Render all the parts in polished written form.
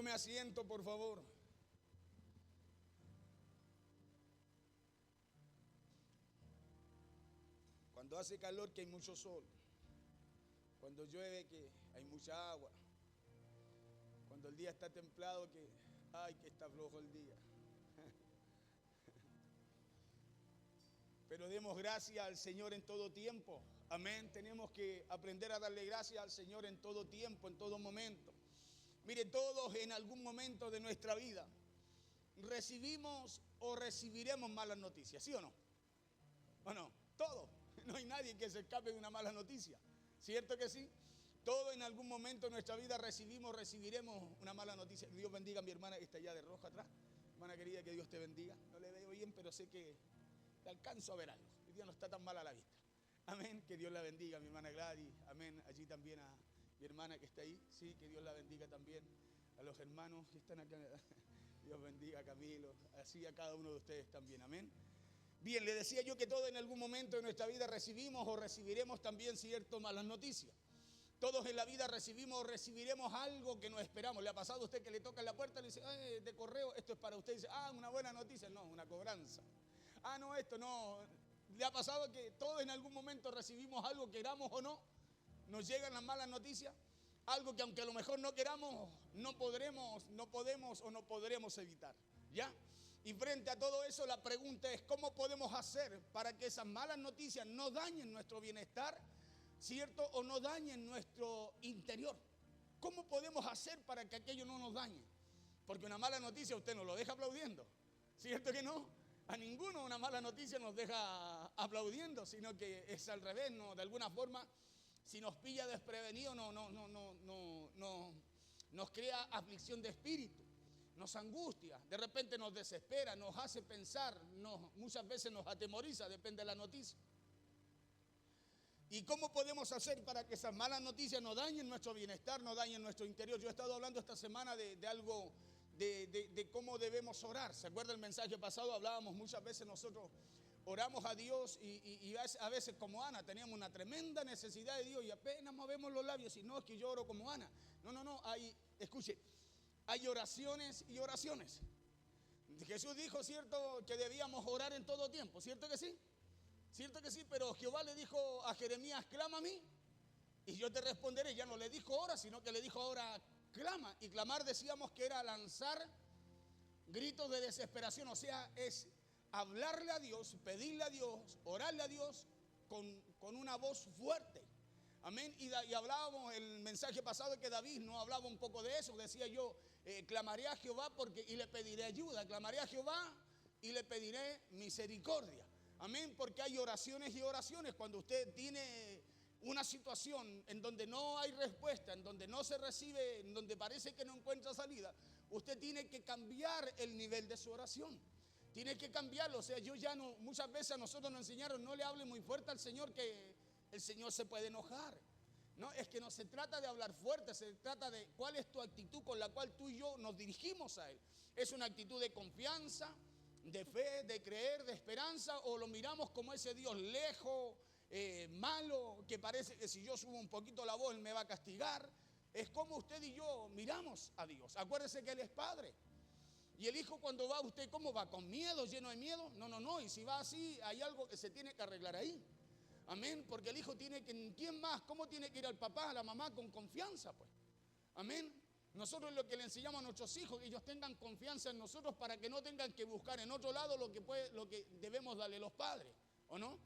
Tome asiento, por favor. Cuando hace calor, que hay mucho sol. Cuando llueve, que hay mucha agua. Cuando el día está templado, que está flojo el día. Pero demos gracias al Señor en todo tiempo. Amén. Tenemos que aprender a darle gracias al Señor en todo tiempo, en todo momento. Mire, todos en algún momento de nuestra vida recibimos o recibiremos malas noticias, ¿sí o no? ¿O no? Todos. No hay nadie que se escape de una mala noticia. ¿Cierto que sí? Todos en algún momento de nuestra vida recibiremos una mala noticia. Dios bendiga a mi hermana que está allá de rojo atrás. Hermana querida, que Dios te bendiga. No le veo bien, pero sé que te alcanzo a ver algo. El día no está tan mal a la vista. Amén. Que Dios la bendiga, mi hermana Gladys. Amén. Allí también a mi hermana que está ahí. Sí, que Dios la bendiga también. A los hermanos que están acá. Dios bendiga a Camilo. Así a cada uno de ustedes también. Amén. Bien, le decía yo que todos en algún momento de nuestra vida recibimos o recibiremos también ciertas malas noticias. Todos en la vida recibimos o recibiremos algo que no esperamos. ¿Le ha pasado a usted que le toca en la puerta y le dice, de correo, esto es para usted? Y dice, una buena noticia. No, una cobranza. No, esto no. ¿Le ha pasado que todos en algún momento recibimos algo, queramos o no? Nos llegan las malas noticias. Algo que aunque a lo mejor no queramos, no podemos o no podremos evitar. ¿Ya? Y frente a todo eso, la pregunta es, ¿cómo podemos hacer para que esas malas noticias no dañen nuestro bienestar, ¿cierto? O no dañen nuestro interior. ¿Cómo podemos hacer para que aquello no nos dañe? Porque una mala noticia usted no lo deja aplaudiendo. ¿Cierto que no? A ninguno una mala noticia nos deja aplaudiendo, sino que es al revés, ¿no? De alguna forma, si nos pilla desprevenido, nos crea aflicción de espíritu. Nos angustia, de repente nos desespera, nos hace pensar, muchas veces nos atemoriza, depende de la noticia. ¿Y cómo podemos hacer para que esas malas noticias no dañen nuestro bienestar, no dañen nuestro interior? Yo he estado hablando esta semana de algo, de cómo debemos orar. ¿Se acuerda el mensaje pasado? Hablábamos muchas veces nosotros, oramos a Dios y a veces como Ana, teníamos una tremenda necesidad de Dios y apenas movemos los labios y no es que yo oro como Ana. No, escuche. Hay oraciones y oraciones. Jesús dijo, ¿cierto?, que debíamos orar en todo tiempo. ¿Cierto que sí? ¿Cierto que sí? Pero Jehová le dijo a Jeremías, clama a mí y yo te responderé. Ya no le dijo ora, sino que le dijo ahora clama. Y clamar decíamos que era lanzar gritos de desesperación. O sea, es hablarle a Dios, pedirle a Dios, orarle a Dios con una voz fuerte. Amén. Y hablábamos el mensaje pasado que David no hablaba un poco de eso. Decía yo, clamaré a Jehová y le pediré ayuda. Clamaré a Jehová y le pediré misericordia. Amén. Porque hay oraciones y oraciones. Cuando usted tiene una situación en donde no hay respuesta, en donde no se recibe, en donde parece que no encuentra salida, usted tiene que cambiar el nivel de su oración. Tiene que cambiarlo. O sea, muchas veces a nosotros nos enseñaron, no le hable muy fuerte al Señor, que el Señor se puede enojar. No, es que no se trata de hablar fuerte, se trata de cuál es tu actitud con la cual tú y yo nos dirigimos a Él. ¿Es una actitud de confianza, de fe, de creer, de esperanza? ¿O lo miramos como ese Dios lejos, malo, que parece que si yo subo un poquito la voz Él me va a castigar? Es como usted y yo miramos a Dios. Acuérdese que Él es Padre. Y el hijo cuando va, ¿usted cómo va? ¿Con miedo, lleno de miedo? No. Y si va así, hay algo que se tiene que arreglar ahí. Amén, porque el hijo tiene que, ¿quién más? ¿Cómo tiene que ir al papá, a la mamá? Con confianza, pues. Amén. Nosotros lo que le enseñamos a nuestros hijos, que ellos tengan confianza en nosotros para que no tengan que buscar en otro lado lo que debemos darle los padres, ¿o no?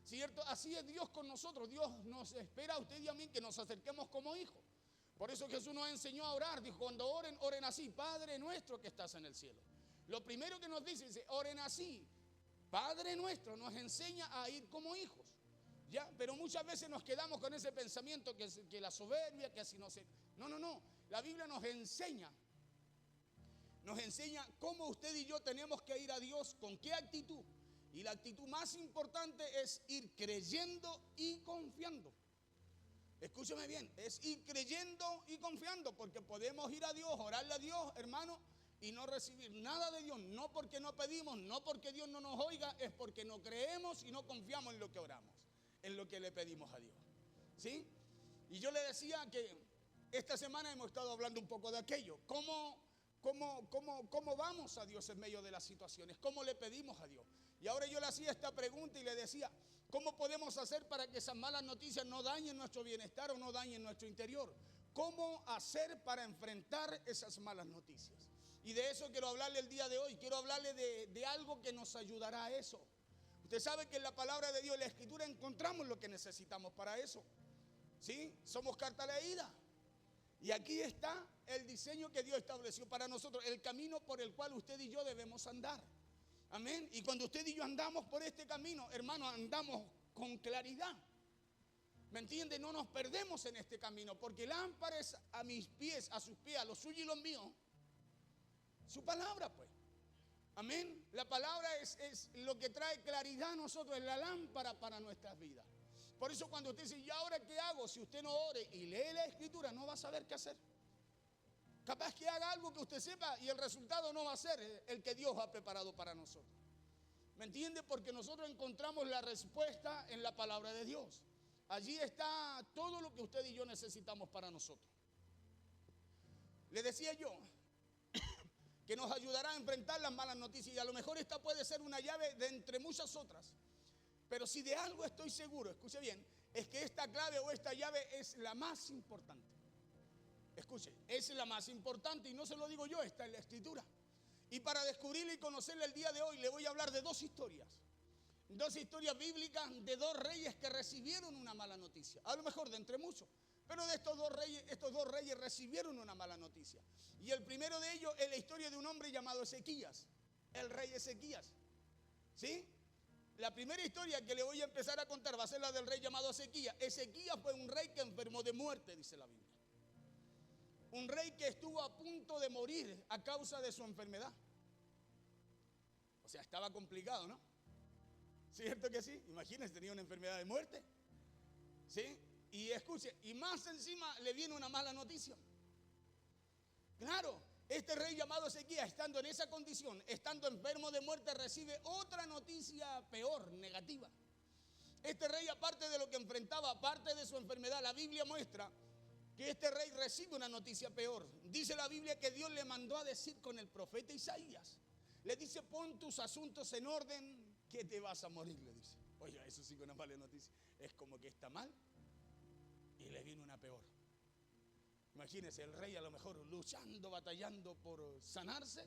¿Cierto? Así es Dios con nosotros. Dios nos espera a usted y a mí que nos acerquemos como hijos. Por eso Jesús nos enseñó a orar. Dijo, cuando oren, oren así: Padre nuestro que estás en el cielo. Lo primero que nos dice, oren así. Padre nuestro, nos enseña a ir como hijos. ¿Ya? Pero muchas veces nos quedamos con ese pensamiento que la soberbia, que así no sé. No. La Biblia nos enseña cómo usted y yo tenemos que ir a Dios, con qué actitud. Y la actitud más importante es ir creyendo y confiando. Escúcheme bien, es ir creyendo y confiando, porque podemos ir a Dios, orarle a Dios, hermano, y no recibir nada de Dios. No porque no pedimos, no porque Dios no nos oiga, es porque no creemos y no confiamos en lo que oramos, en lo que le pedimos a Dios. ¿Sí? Y yo le decía que esta semana hemos estado hablando un poco de aquello. ¿Cómo cómo vamos a Dios en medio de las situaciones, cómo le pedimos a Dios. Y ahora yo le hacía esta pregunta y le decía, ¿cómo podemos hacer para que esas malas noticias no dañen nuestro bienestar o no dañen nuestro interior? ¿Cómo hacer para enfrentar esas malas noticias? Y de eso quiero hablarle el día de hoy. Quiero hablarle de algo que nos ayudará a eso. Usted sabe que en la palabra de Dios, en la Escritura, encontramos lo que necesitamos para eso. ¿Sí? Somos carta leída. Y aquí está el diseño que Dios estableció para nosotros, el camino por el cual usted y yo debemos andar. Amén. Y cuando usted y yo andamos por este camino, hermano, andamos con claridad. ¿Me entiende? No nos perdemos en este camino, porque lámpara es a mis pies, a sus pies, a los suyos y los míos, su palabra, pues. Amén. La palabra es lo que trae claridad a nosotros, es la lámpara para nuestras vidas. Por eso cuando usted dice, ¿y ahora qué hago? Si usted no ore y lee la Escritura, no va a saber qué hacer. Capaz que haga algo que usted sepa y el resultado no va a ser el que Dios ha preparado para nosotros. ¿Me entiende? Porque nosotros encontramos la respuesta en la palabra de Dios. Allí está todo lo que usted y yo necesitamos para nosotros. Le decía yo que nos ayudará a enfrentar las malas noticias, y a lo mejor esta puede ser una llave de entre muchas otras. Pero si de algo estoy seguro, escuche bien, es que esta clave o esta llave es la más importante. Escuche, es la más importante y no se lo digo yo, está en la Escritura. Y para descubrirla y conocerla el día de hoy le voy a hablar de dos historias bíblicas de dos reyes que recibieron una mala noticia. A lo mejor de entre muchos, pero de estos dos reyes recibieron una mala noticia. Y el primero de ellos es la historia de un hombre llamado Ezequías, el rey Ezequías. ¿Sí? La primera historia que le voy a empezar a contar va a ser la del rey llamado Ezequías. Ezequías fue un rey que enfermó de muerte, dice la Biblia. Un rey que estuvo a punto de morir a causa de su enfermedad. O sea, estaba complicado, ¿no? ¿Cierto que sí? Imagínense, tenía una enfermedad de muerte. ¿Sí? Y escuche, y más encima le viene una mala noticia. Claro, este rey llamado Ezequías, estando en esa condición, estando enfermo de muerte, recibe otra noticia peor, negativa. Este rey, aparte de lo que enfrentaba, aparte de su enfermedad, la Biblia muestra que este rey recibe una noticia peor. Dice la Biblia que Dios le mandó a decir con el profeta Isaías. Le dice, pon tus asuntos en orden, que te vas a morir, le dice. Oiga, eso sí que es una mala noticia. Es como que está mal y le viene una peor. Imagínese, el rey a lo mejor luchando, batallando por sanarse,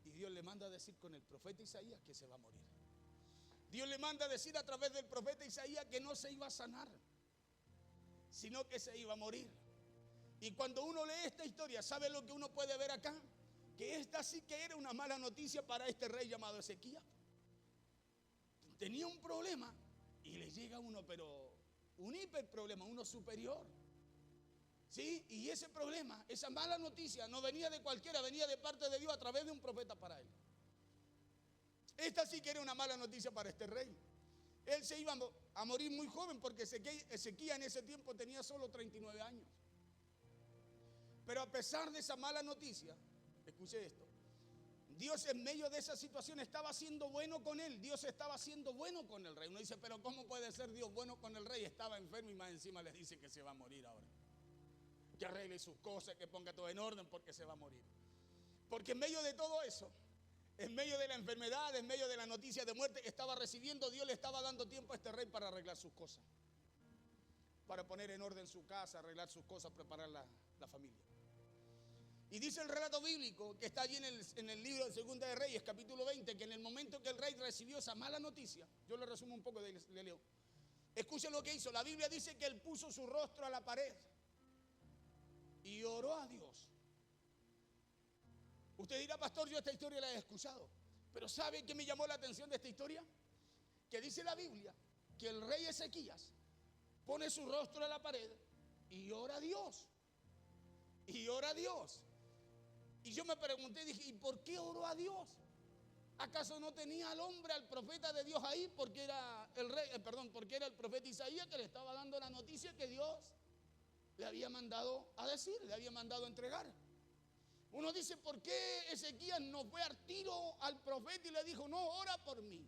y Dios le manda a decir con el profeta Isaías que se va a morir. Dios le manda a decir a través del profeta Isaías que no se iba a sanar, sino que se iba a morir. Y cuando uno lee esta historia, ¿sabe lo que uno puede ver acá? Que esta sí que era una mala noticia para este rey llamado Ezequías. Tenía un problema y le llega uno, pero un hiper problema, uno superior. ¿Sí? Y ese problema, esa mala noticia no venía de cualquiera, venía de parte de Dios a través de un profeta para él. Esta sí que era una mala noticia para este rey. Él se iba a morir muy joven porque Ezequías en ese tiempo tenía solo 39 años. Pero a pesar de esa mala noticia, escuche esto, Dios en medio de esa situación estaba siendo bueno con él. Dios estaba siendo bueno con el rey. Uno dice, pero ¿cómo puede ser Dios bueno con el rey? Estaba enfermo y más encima les dice que se va a morir ahora. Que arregle sus cosas, que ponga todo en orden porque se va a morir. Porque en medio de todo eso, en medio de la enfermedad, en medio de la noticia de muerte que estaba recibiendo, Dios le estaba dando tiempo a este rey para arreglar sus cosas, para poner en orden su casa, arreglar sus cosas, preparar la familia. Y dice el relato bíblico que está allí en el libro de Segunda de Reyes, capítulo 20, que en el momento que el rey recibió esa mala noticia, yo le resumo un poco, le leo. Escuchen lo que hizo. La Biblia dice que él puso su rostro a la pared y oró a Dios. Usted dirá, pastor, yo esta historia la he escuchado, pero ¿sabe qué me llamó la atención de esta historia? Que dice la Biblia que el rey Ezequías pone su rostro a la pared y ora a Dios. Y ora a Dios. Y yo me pregunté, dije, ¿y por qué oró a Dios? ¿Acaso no tenía al hombre, al profeta de Dios ahí? Porque era porque era el profeta Isaías que le estaba dando la noticia que Dios le había mandado a decir, le había mandado a entregar. Uno dice, ¿por qué Ezequías no fue al tiro al profeta y le dijo, no, ora por mí?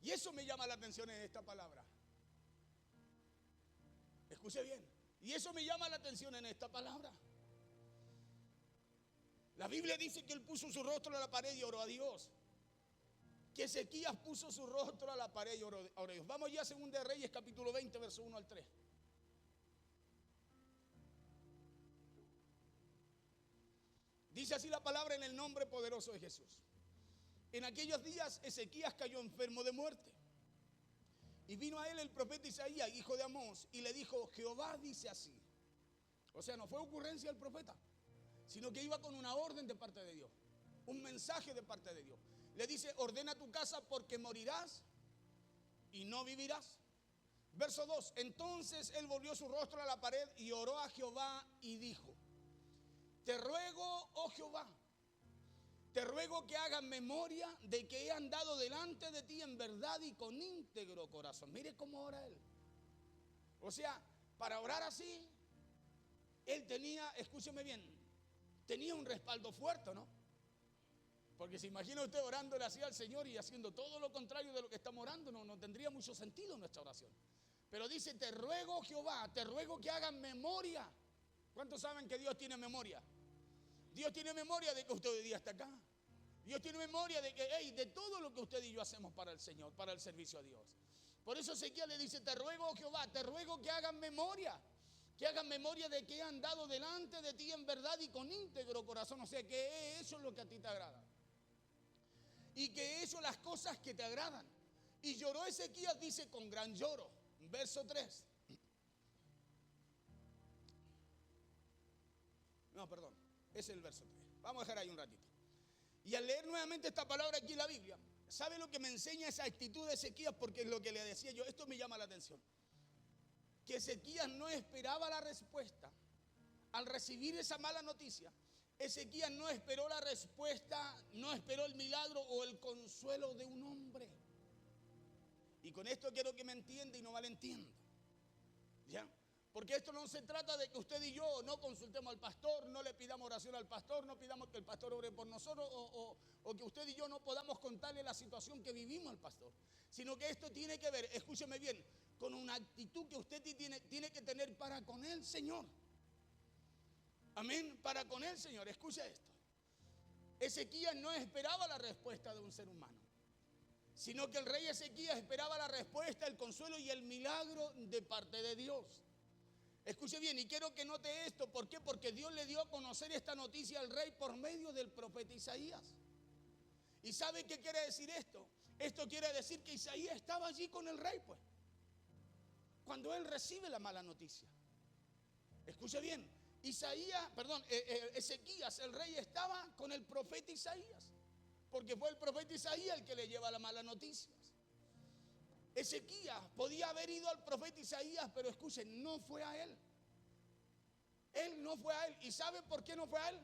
Y eso me llama la atención en esta palabra. Escuche bien. Y eso me llama la atención en esta palabra. La Biblia dice que él puso su rostro a la pared y oró a Dios. Que Ezequías puso su rostro a la pared y oró a Dios. Vamos ya a 2 de Reyes, capítulo 20, verso 1 al 3. Dice así la palabra en el nombre poderoso de Jesús. En aquellos días Ezequías cayó enfermo de muerte. Y vino a él el profeta Isaías, hijo de Amós, y le dijo: Jehová dice así. O sea, no fue ocurrencia del profeta, sino que iba con una orden de parte de Dios, un mensaje de parte de Dios. Le dice: ordena tu casa porque morirás y no vivirás. Verso 2. Entonces él volvió su rostro a la pared y oró a Jehová y dijo: te ruego, oh Jehová, te ruego que hagas memoria de que he andado delante de ti en verdad y con íntegro corazón. Mire cómo ora él. O sea, para orar así, él tenía, escúcheme bien, tenía un respaldo fuerte, ¿no? Porque se imagina usted orándole así al Señor y haciendo todo lo contrario de lo que estamos orando, no tendría mucho sentido nuestra oración. Pero dice: te ruego, Jehová, te ruego que hagan memoria. ¿Cuántos saben que Dios tiene memoria? Dios tiene memoria de que usted hoy día está acá. Dios tiene memoria de que, de todo lo que usted y yo hacemos para el Señor, para el servicio a Dios. Por eso Ezequiel le dice: te ruego, Jehová, te ruego que hagan memoria de que he andado delante de ti en verdad y con íntegro corazón. O sea, que eso es lo que a ti te agrada. Y que he hecho las cosas que te agradan. Y lloró Ezequías, dice, con gran lloro. Verso 3. No, perdón, ese es el verso 3. Vamos a dejar ahí un ratito. Y al leer nuevamente esta palabra aquí en la Biblia, ¿sabe lo que me enseña esa actitud de Ezequías? Porque es lo que le decía yo, esto me llama la atención. Que Ezequías no esperaba la respuesta. Al recibir esa mala noticia, Ezequías no esperó la respuesta, no esperó el milagro o el consuelo de un hombre. Y con esto quiero que me entienda y no malentienda. ¿Ya? Porque esto no se trata de que usted y yo no consultemos al pastor, no le pidamos oración al pastor, no pidamos que el pastor ore por nosotros o que usted y yo no podamos contarle la situación que vivimos al pastor. Sino que esto tiene que ver, escúcheme bien, con una actitud que usted tiene que tener para con el Señor. Amén, para con el Señor. Escuche esto. Ezequías no esperaba la respuesta de un ser humano, sino que el rey Ezequías esperaba la respuesta, el consuelo y el milagro de parte de Dios. Escuche bien, y quiero que note esto. ¿Por qué? Porque Dios le dio a conocer esta noticia al rey por medio del profeta Isaías. ¿Y sabe qué quiere decir esto? Esto quiere decir que Isaías estaba allí con el rey, pues, cuando él recibe la mala noticia. Escuche bien, Ezequías, el rey, estaba con el profeta Isaías, porque fue el profeta Isaías el que le lleva la mala noticia. Ezequías podía haber ido al profeta Isaías, pero escuchen, no fue a él. Él no fue a él. ¿Y sabe por qué no fue a él?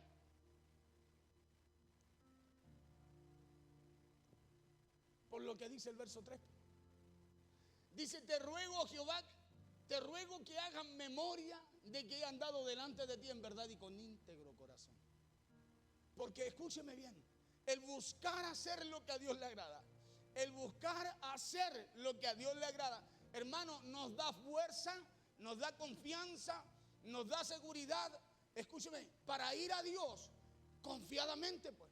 Por lo que dice el verso 3. Dice: te ruego, Jehová, te ruego que hagan memoria de que he andado delante de ti en verdad y con íntegro corazón. Porque escúcheme bien, el buscar hacer lo que a Dios le agrada, el buscar hacer lo que a Dios le agrada, hermano, nos da fuerza, nos da confianza, nos da seguridad, escúcheme, para ir a Dios confiadamente, pues.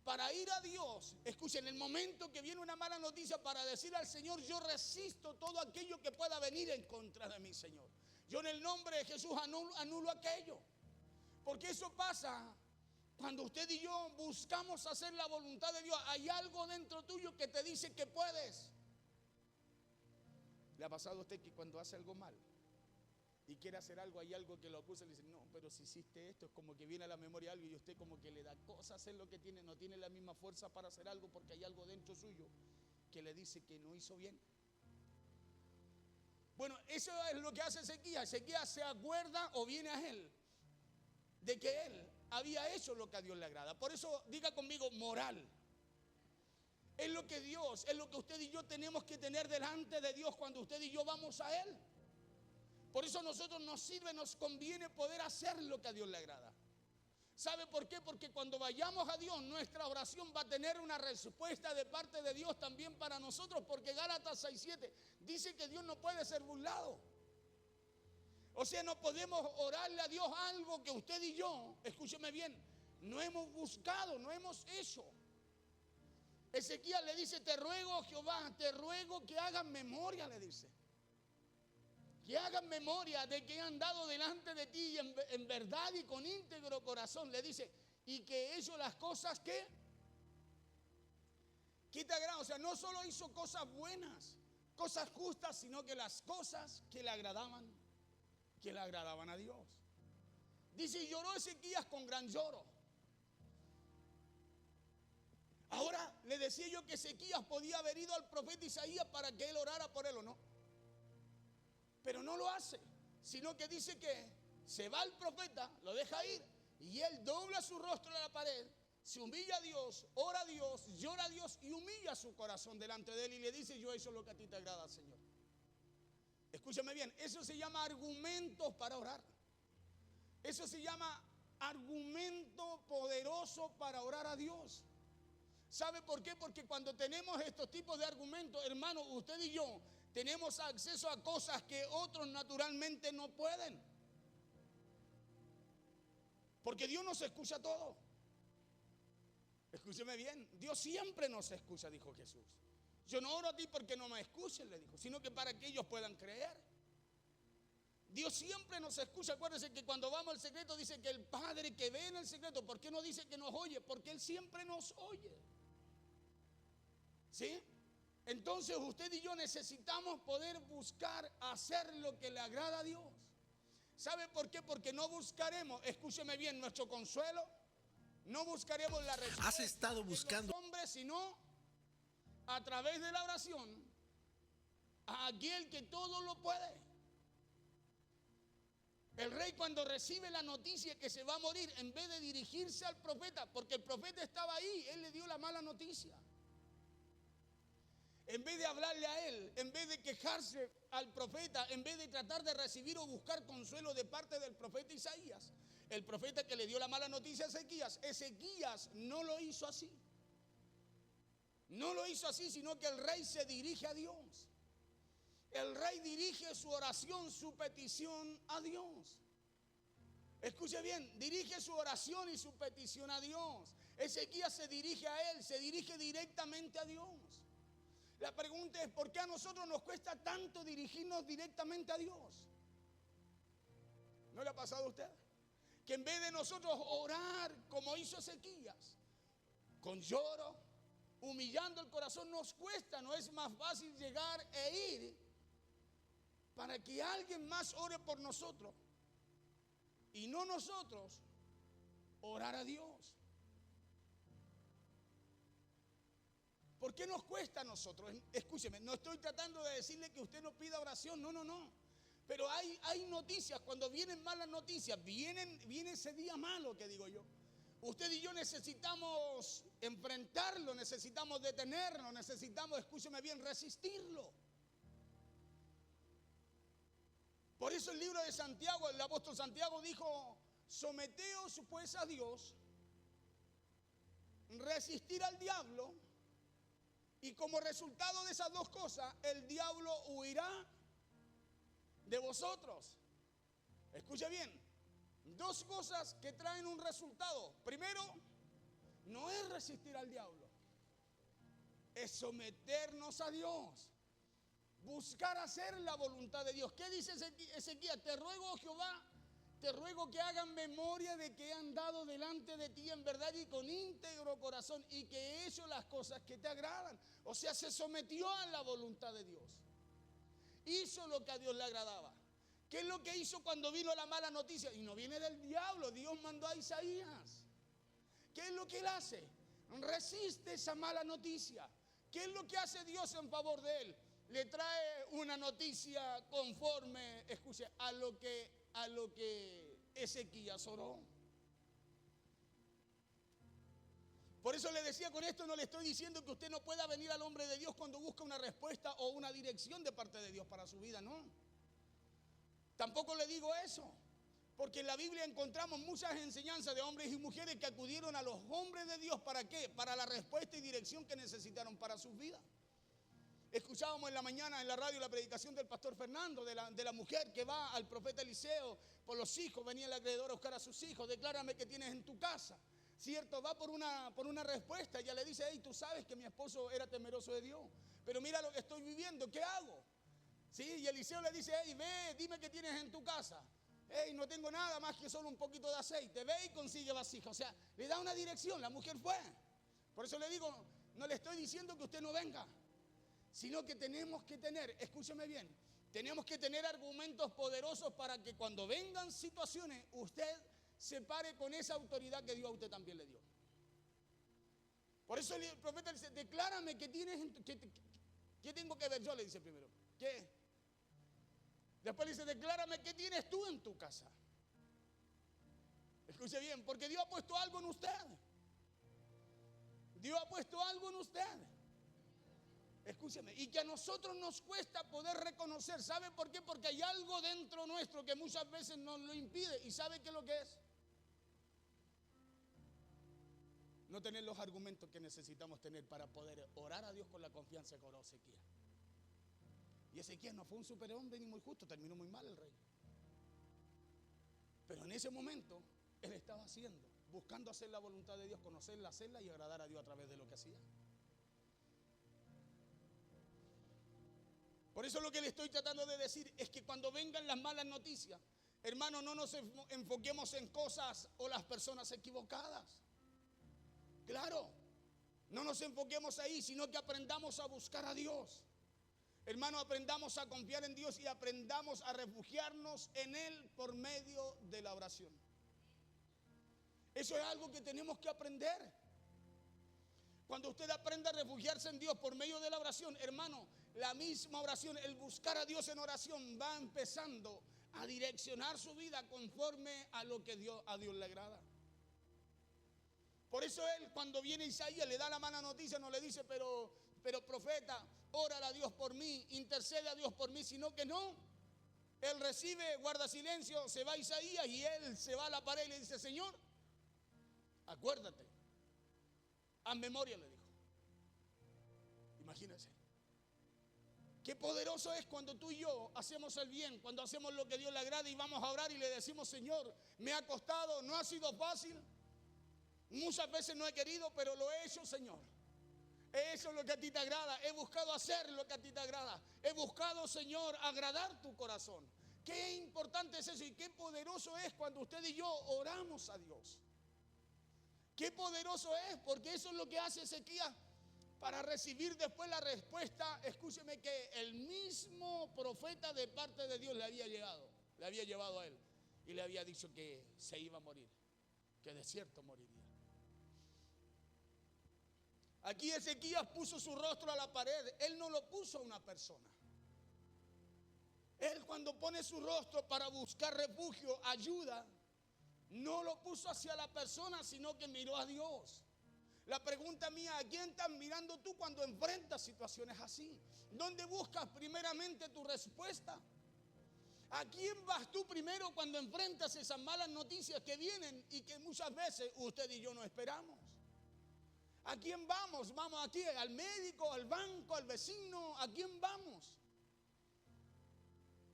Para ir a Dios, escuchen, en el momento que viene una mala noticia, para decir al Señor: yo resisto todo aquello que pueda venir en contra de mí, Señor. Yo en el nombre de Jesús anulo aquello. Porque eso pasa cuando usted y yo buscamos hacer la voluntad de Dios. Hay algo dentro tuyo que te dice que puedes. ¿Le ha pasado a usted que cuando hace algo mal y quiere hacer algo, hay algo que lo acusa y le dice: no, pero si hiciste esto? Es como que viene a la memoria algo y usted como que le da cosa hacer lo que tiene, no tiene la misma fuerza para hacer algo porque hay algo dentro suyo que le dice que no hizo bien. Bueno, eso es lo que hace Ezequías. Ezequías se acuerda o viene a él de que él había hecho lo que a Dios le agrada. Por eso diga conmigo: moral. Es lo que Dios, es lo que usted y yo tenemos que tener delante de Dios cuando usted y yo vamos a Él. Por eso a nosotros nos sirve, nos conviene poder hacer lo que a Dios le agrada. ¿Sabe por qué? Porque cuando vayamos a Dios, nuestra oración va a tener una respuesta de parte de Dios también para nosotros. Porque Gálatas 6:7 dice que Dios no puede ser burlado. O sea, no podemos orarle a Dios algo que usted y yo, escúcheme bien, No hemos buscado, no hemos hecho. Ezequías le dice, te ruego, Jehová, te ruego que hagan memoria, le dice. Que hagan memoria de que he andado delante de ti en verdad y con íntegro corazón. Le dice, y que he hecho las cosas que te agradan. O sea, no solo hizo cosas buenas, cosas justas, sino que las cosas que le agradaban a Dios. Dice, y lloró Ezequías con gran lloro. Ahora, le decía yo que Ezequías podía haber ido al profeta Isaías para que él orara por él, ¿o no? Pero no lo hace, sino que dice que se va el profeta, lo deja ir, y él dobla su rostro a la pared, se humilla a Dios, ora a Dios, llora a Dios y humilla su corazón delante de él y le dice, yo he hecho lo que a ti te agrada, Señor. Escúchame bien, eso se llama argumentos para orar. Eso se llama argumento poderoso para orar a Dios. ¿Sabe por qué? Porque cuando tenemos estos tipos de argumentos, hermano, usted y yo tenemos acceso a cosas que otros naturalmente no pueden. Porque Dios nos escucha todo. Escúcheme bien, Dios siempre nos escucha, dijo Jesús. Yo no oro a ti porque no me escuchen, le dijo, sino que para que ellos puedan creer. Dios siempre nos escucha. Acuérdense que cuando vamos al secreto dice que el Padre que ve en el secreto, ¿por qué no dice que nos oye? Porque Él siempre nos oye. ¿Sí? Entonces usted y yo necesitamos poder buscar hacer lo que le agrada a Dios. ¿Sabe por qué? Porque no buscaremos, escúcheme bien, nuestro consuelo, no buscaremos la respuesta. Has estado buscando de los hombres, sino a través de la oración a aquel que todo lo puede. El rey, cuando recibe la noticia que se va a morir, en vez de dirigirse al profeta, porque el profeta estaba ahí, él le dio la mala noticia. En vez de hablarle a él, en vez de quejarse al profeta, en vez de tratar de recibir o buscar consuelo de parte del profeta Isaías, el profeta que le dio la mala noticia a Ezequías, Ezequías no lo hizo así. No lo hizo así, sino que el rey se dirige a Dios. El rey dirige su oración, su petición a Dios. Escuche bien, dirige su oración y su petición a Dios. Ezequías se dirige a él, se dirige directamente a Dios. La pregunta es, ¿por qué a nosotros nos cuesta tanto dirigirnos directamente a Dios? ¿No le ha pasado a usted? Que en vez de nosotros orar como hizo Ezequías, con lloro, humillando el corazón, nos cuesta, no es más fácil llegar e ir para que alguien más ore por nosotros y no nosotros orar a Dios. ¿Por qué nos cuesta a nosotros? Escúcheme, no estoy tratando de decirle que usted no pida oración, no. Pero hay noticias, cuando vienen malas noticias, viene ese día malo que digo yo. Usted y yo necesitamos enfrentarlo, necesitamos detenerlo, necesitamos, escúcheme bien, resistirlo. Por eso el libro de Santiago, el apóstol Santiago dijo, someteos pues a Dios, resistir al diablo, y como resultado de esas dos cosas, el diablo huirá de vosotros. Escuche bien, dos cosas que traen un resultado. Primero, no es resistir al diablo, es someternos a Dios. Buscar hacer la voluntad de Dios. ¿Qué dice Ezequías? Te ruego, Jehová, te ruego que hagan memoria de que he andado delante de ti en verdad y con íntegro corazón y que he hecho las cosas que te agradan. O sea, se sometió a la voluntad de Dios. Hizo lo que a Dios le agradaba. ¿Qué es lo que hizo cuando vino la mala noticia? Y no viene del diablo, Dios mandó a Isaías. ¿Qué es lo que él hace? Resiste esa mala noticia. ¿Qué es lo que hace Dios en favor de él? Le trae una noticia conforme, escuche, a lo que Ezequías oró. Por eso le decía, con esto no le estoy diciendo que usted no pueda venir al hombre de Dios cuando busca una respuesta o una dirección de parte de Dios para su vida, no. Tampoco le digo eso, porque en la Biblia encontramos muchas enseñanzas de hombres y mujeres que acudieron a los hombres de Dios, ¿para qué? Para la respuesta y dirección que necesitaron para sus vidas. Escuchábamos en la mañana en la radio la predicación del pastor Fernando, de la mujer que va al profeta Eliseo por los hijos. Venía el acreedor a buscar a sus hijos. Declárame que tienes en tu casa. cierto, va por una respuesta. Ella le dice, hey, tú sabes que mi esposo era temeroso de Dios, pero mira lo que estoy viviendo, ¿qué hago? Sí, y Eliseo le dice, hey, ve, dime qué tienes en tu casa. Hey, no tengo nada más que solo un poquito de aceite. Ve y consigue vasija. O sea, le da una dirección, la mujer fue. Por eso le digo, no le estoy diciendo que usted no venga, sino que tenemos que tener, escúcheme bien, tenemos que tener argumentos poderosos para que cuando vengan situaciones, usted se pare con esa autoridad que Dios a usted también le dio. Por eso el profeta le dice, declárame qué tienes, ¿qué tengo que ver yo? Le dice primero, ¿qué? Después le dice, declárame qué tienes tú en tu casa. Escuche bien, porque Dios ha puesto algo en usted. Dios ha puesto algo en usted. Escúcheme, y que a nosotros nos cuesta poder reconocer. ¿Sabe por qué? Porque hay algo dentro nuestro que muchas veces nos lo impide. ¿Y sabe qué es lo que es? No tener los argumentos que necesitamos tener para poder orar a Dios con la confianza que oró Ezequías. Y Ezequías no fue un superhombre ni muy justo, terminó muy mal el rey. Pero en ese momento, él estaba haciendo, buscando hacer la voluntad de Dios, conocerla, hacerla y agradar a Dios a través de lo que hacía. Por eso lo que le estoy tratando de decir es que cuando vengan las malas noticias, hermano, no nos enfoquemos en cosas o las personas equivocadas. Claro, no nos enfoquemos ahí, sino que aprendamos a buscar a Dios. Hermano, aprendamos a confiar en Dios y aprendamos a refugiarnos en Él por medio de la oración. Eso es algo que tenemos que aprender. Cuando usted aprenda a refugiarse en Dios por medio de la oración, hermano, la misma oración, el buscar a Dios en oración va empezando a direccionar su vida conforme a lo que a Dios le agrada. Por eso él, cuando viene Isaías, le da la mala noticia, no le dice, pero profeta, órale a Dios por mí, intercede a Dios por mí, sino que no. Él recibe, guarda silencio, se va a Isaías y él se va a la pared y le dice, Señor, acuérdate, haz memoria, le dijo. Imagínense. Qué poderoso es cuando tú y yo hacemos el bien, cuando hacemos lo que Dios le agrada y vamos a orar y le decimos, Señor, me ha costado, no ha sido fácil. Muchas veces no he querido, pero lo he hecho, Señor. He hecho lo que a ti te agrada. He buscado hacer lo que a ti te agrada. He buscado, Señor, agradar tu corazón. Qué importante es eso y qué poderoso es cuando usted y yo oramos a Dios. Qué poderoso es, porque eso es lo que hace Ezequías para recibir después la respuesta. Escúcheme que el mismo profeta de parte de Dios le había llevado a él y le había dicho que se iba a morir, que de cierto moriría. Aquí Ezequías puso su rostro a la pared. Él no lo puso a una persona. Él cuando pone su rostro para buscar refugio, ayuda, no lo puso hacia la persona, sino que miró a Dios. La pregunta mía, ¿a quién estás mirando tú cuando enfrentas situaciones así? ¿Dónde buscas primeramente tu respuesta? ¿A quién vas tú primero cuando enfrentas esas malas noticias que vienen y que muchas veces usted y yo no esperamos? ¿A quién vamos? ¿Vamos aquí al médico, al banco, al vecino? ¿A quién vamos?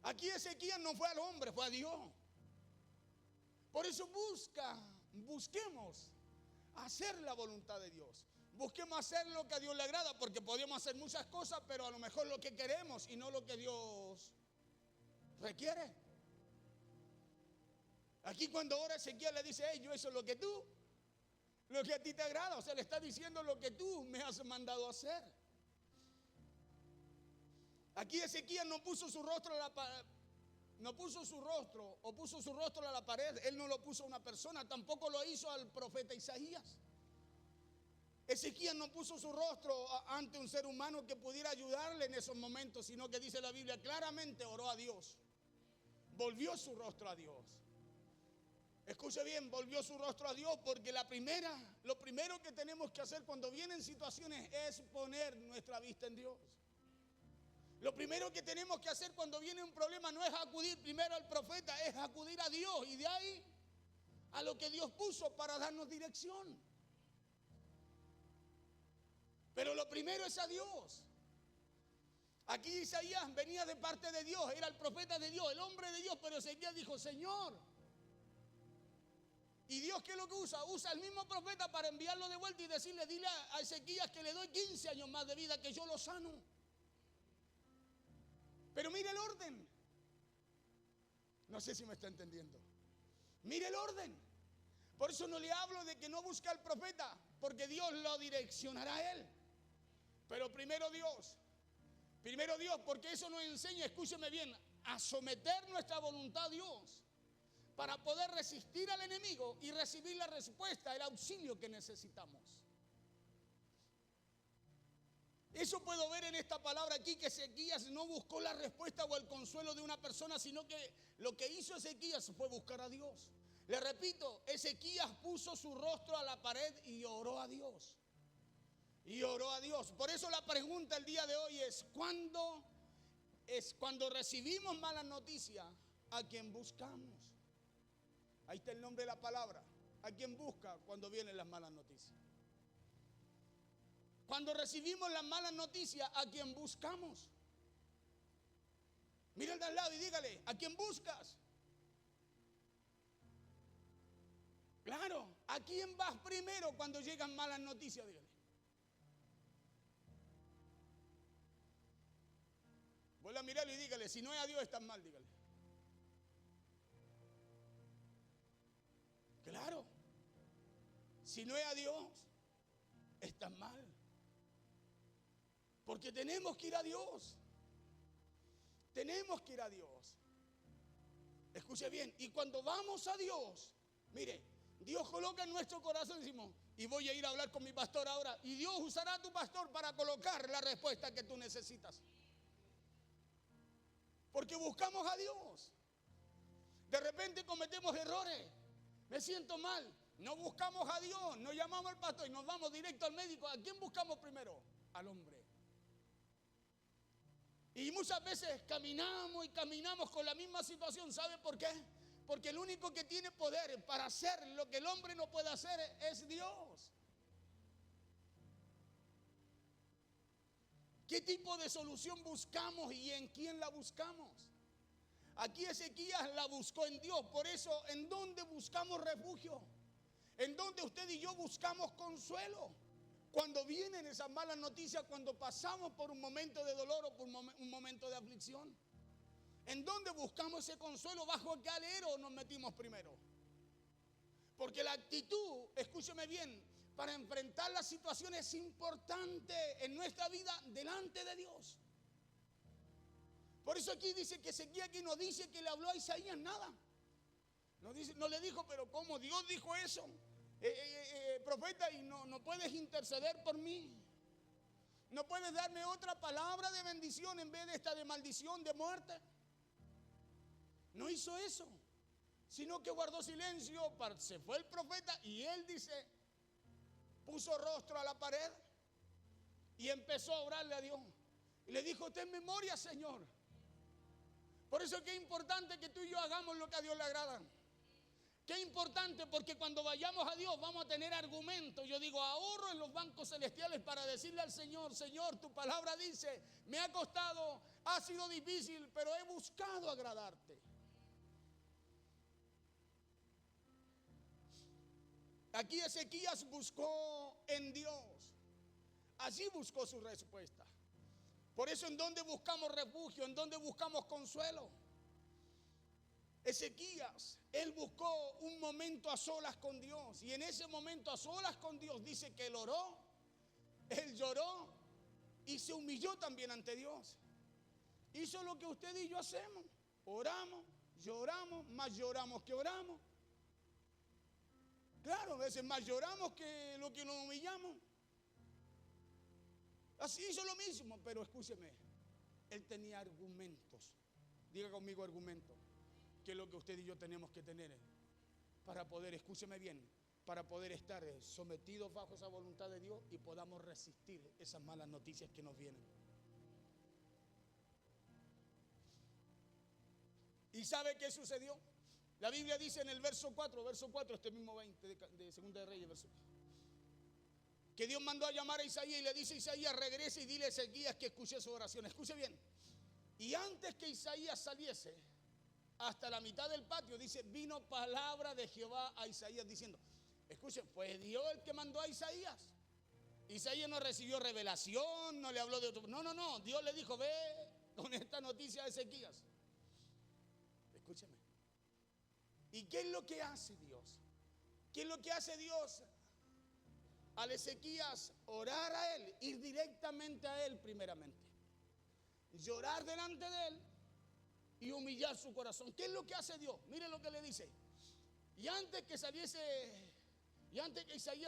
Aquí Ezequías no fue al hombre, fue a Dios. Por eso busquemos hacer la voluntad de Dios. Busquemos hacer lo que a Dios le agrada, porque podemos hacer muchas cosas, pero a lo mejor lo que queremos y no lo que Dios requiere. Aquí cuando ora Ezequías le dice, hey, yo eso es lo que a ti te agrada. O sea, le está diciendo lo que tú me has mandado a hacer. Aquí Ezequías no puso su rostro a la pared. No puso su rostro o puso su rostro a la pared. Él no lo puso a una persona, tampoco lo hizo al profeta Isaías. Ezequías no puso su rostro ante un ser humano que pudiera ayudarle en esos momentos, sino que dice la Biblia, claramente oró a Dios. Volvió su rostro a Dios. Escuche bien, volvió su rostro a Dios, porque lo primero que tenemos que hacer cuando vienen situaciones es poner nuestra vista en Dios. Lo primero que tenemos que hacer cuando viene un problema no es acudir primero al profeta, es acudir a Dios y de ahí a lo que Dios puso para darnos dirección. Pero lo primero es a Dios. Aquí Isaías venía de parte de Dios, era el profeta de Dios, el hombre de Dios, pero Ezequías dijo, Señor. ¿Y Dios qué es lo que usa? Usa al mismo profeta para enviarlo de vuelta y decirle, dile a Ezequías que le doy 15 años más de vida, que yo lo sano. Pero mire el orden. No sé si me está entendiendo. Mire el orden. Por eso no le hablo de que no busque al profeta, porque Dios lo direccionará a él. Pero primero Dios, porque eso nos enseña, escúcheme bien, a someter nuestra voluntad a Dios para poder resistir al enemigo y recibir la respuesta, el auxilio que necesitamos. Eso puedo ver en esta palabra aquí, que Ezequías no buscó la respuesta o el consuelo de una persona, sino que lo que hizo Ezequías fue buscar a Dios. Le repito, Ezequías puso su rostro a la pared y oró a Dios. Y oró a Dios. Por eso la pregunta el día de hoy es, ¿cuándo es cuando recibimos malas noticias? ¿A quién buscamos? Ahí está el nombre de la palabra. ¿A quién busca cuando vienen las malas noticias? Cuando recibimos las malas noticias, ¿a quién buscamos? Mira al de al lado y dígale, ¿a quién buscas? Claro, ¿a quién vas primero cuando llegan malas noticias? Dígale. Vuelve a mirarlo y dígale, si no es a Dios estás mal, dígale. Claro, si no es a Dios, estás mal. Porque tenemos que ir a Dios. Tenemos que ir a Dios. Escuche bien, y cuando vamos a Dios, mire, Dios coloca en nuestro corazón, decimos, y voy a ir a hablar con mi pastor ahora, y Dios usará a tu pastor para colocar la respuesta que tú necesitas. Porque buscamos a Dios. De repente cometemos errores. Me siento mal. No buscamos a Dios, no llamamos al pastor y nos vamos directo al médico. ¿A quién buscamos primero? Al hombre. Y muchas veces caminamos y caminamos con la misma situación. ¿Sabe por qué? Porque el único que tiene poder para hacer lo que el hombre no puede hacer es Dios. ¿Qué tipo de solución buscamos y en quién la buscamos? Aquí Ezequías la buscó en Dios. Por eso, ¿en dónde buscamos refugio? ¿En dónde usted y yo buscamos consuelo? Cuando vienen esas malas noticias, cuando pasamos por un momento de dolor o por un momento de aflicción. ¿En dónde buscamos ese consuelo? ¿Bajo qué alero nos metimos primero? Porque la actitud, escúcheme bien, para enfrentar las situaciones es importante en nuestra vida delante de Dios. Por eso aquí dice que Ezequías aquí no dice que le habló a Isaías nada. No le dijo, pero ¿cómo Dios dijo eso? Profeta, y no puedes interceder por mí. No puedes darme otra palabra de bendición en vez de esta de maldición, de muerte. No hizo eso, sino que guardó silencio. Se fue el profeta y él dice, puso rostro a la pared y empezó a orarle a Dios. Y le dijo, ten memoria, Señor. Por eso es que es importante que tú y yo hagamos lo que a Dios le agrada. Qué importante, porque cuando vayamos a Dios vamos a tener argumentos. Yo digo, ahorro en los bancos celestiales para decirle al Señor, Señor, tu palabra dice, me ha costado, ha sido difícil, pero he buscado agradarte. Aquí Ezequías buscó en Dios. Allí buscó su respuesta. Por eso, ¿en dónde buscamos refugio? ¿En dónde buscamos consuelo? Ezequías, él buscó un momento a solas con Dios. Y en ese momento a solas con Dios dice que él oró, él lloró y se humilló también ante Dios. Hizo lo que usted y yo hacemos. Oramos, lloramos, más lloramos que oramos. Claro, a veces más lloramos que lo que nos humillamos. Así hizo lo mismo, pero escúcheme, él tenía argumentos. Diga conmigo argumentos. Que es lo que usted y yo tenemos que tener para poder, escúcheme bien, para poder estar sometidos bajo esa voluntad de Dios y podamos resistir esas malas noticias que nos vienen. ¿Y sabe qué sucedió? La Biblia dice en el verso 4, este mismo 20 de Segunda de Reyes, verso 4, que Dios mandó a llamar a Isaías y le dice a Isaías, regrese y dile a Ezequías que escuché su oración. Escuche bien. Y antes que Isaías saliese, hasta la mitad del patio, dice, vino palabra de Jehová a Isaías diciendo, escuchen, fue Dios el que mandó a Isaías. Isaías no recibió revelación, no le habló de otro. No, Dios le dijo, ve con esta noticia a Ezequías. Escúcheme. ¿Y qué es lo que hace Dios? ¿Qué es lo que hace Dios al Ezequías? Orar a él, ir directamente a él primeramente. Llorar delante de él y humillar su corazón. ¿Qué es lo que hace Dios? Mire lo que le dice. Y antes que Isaías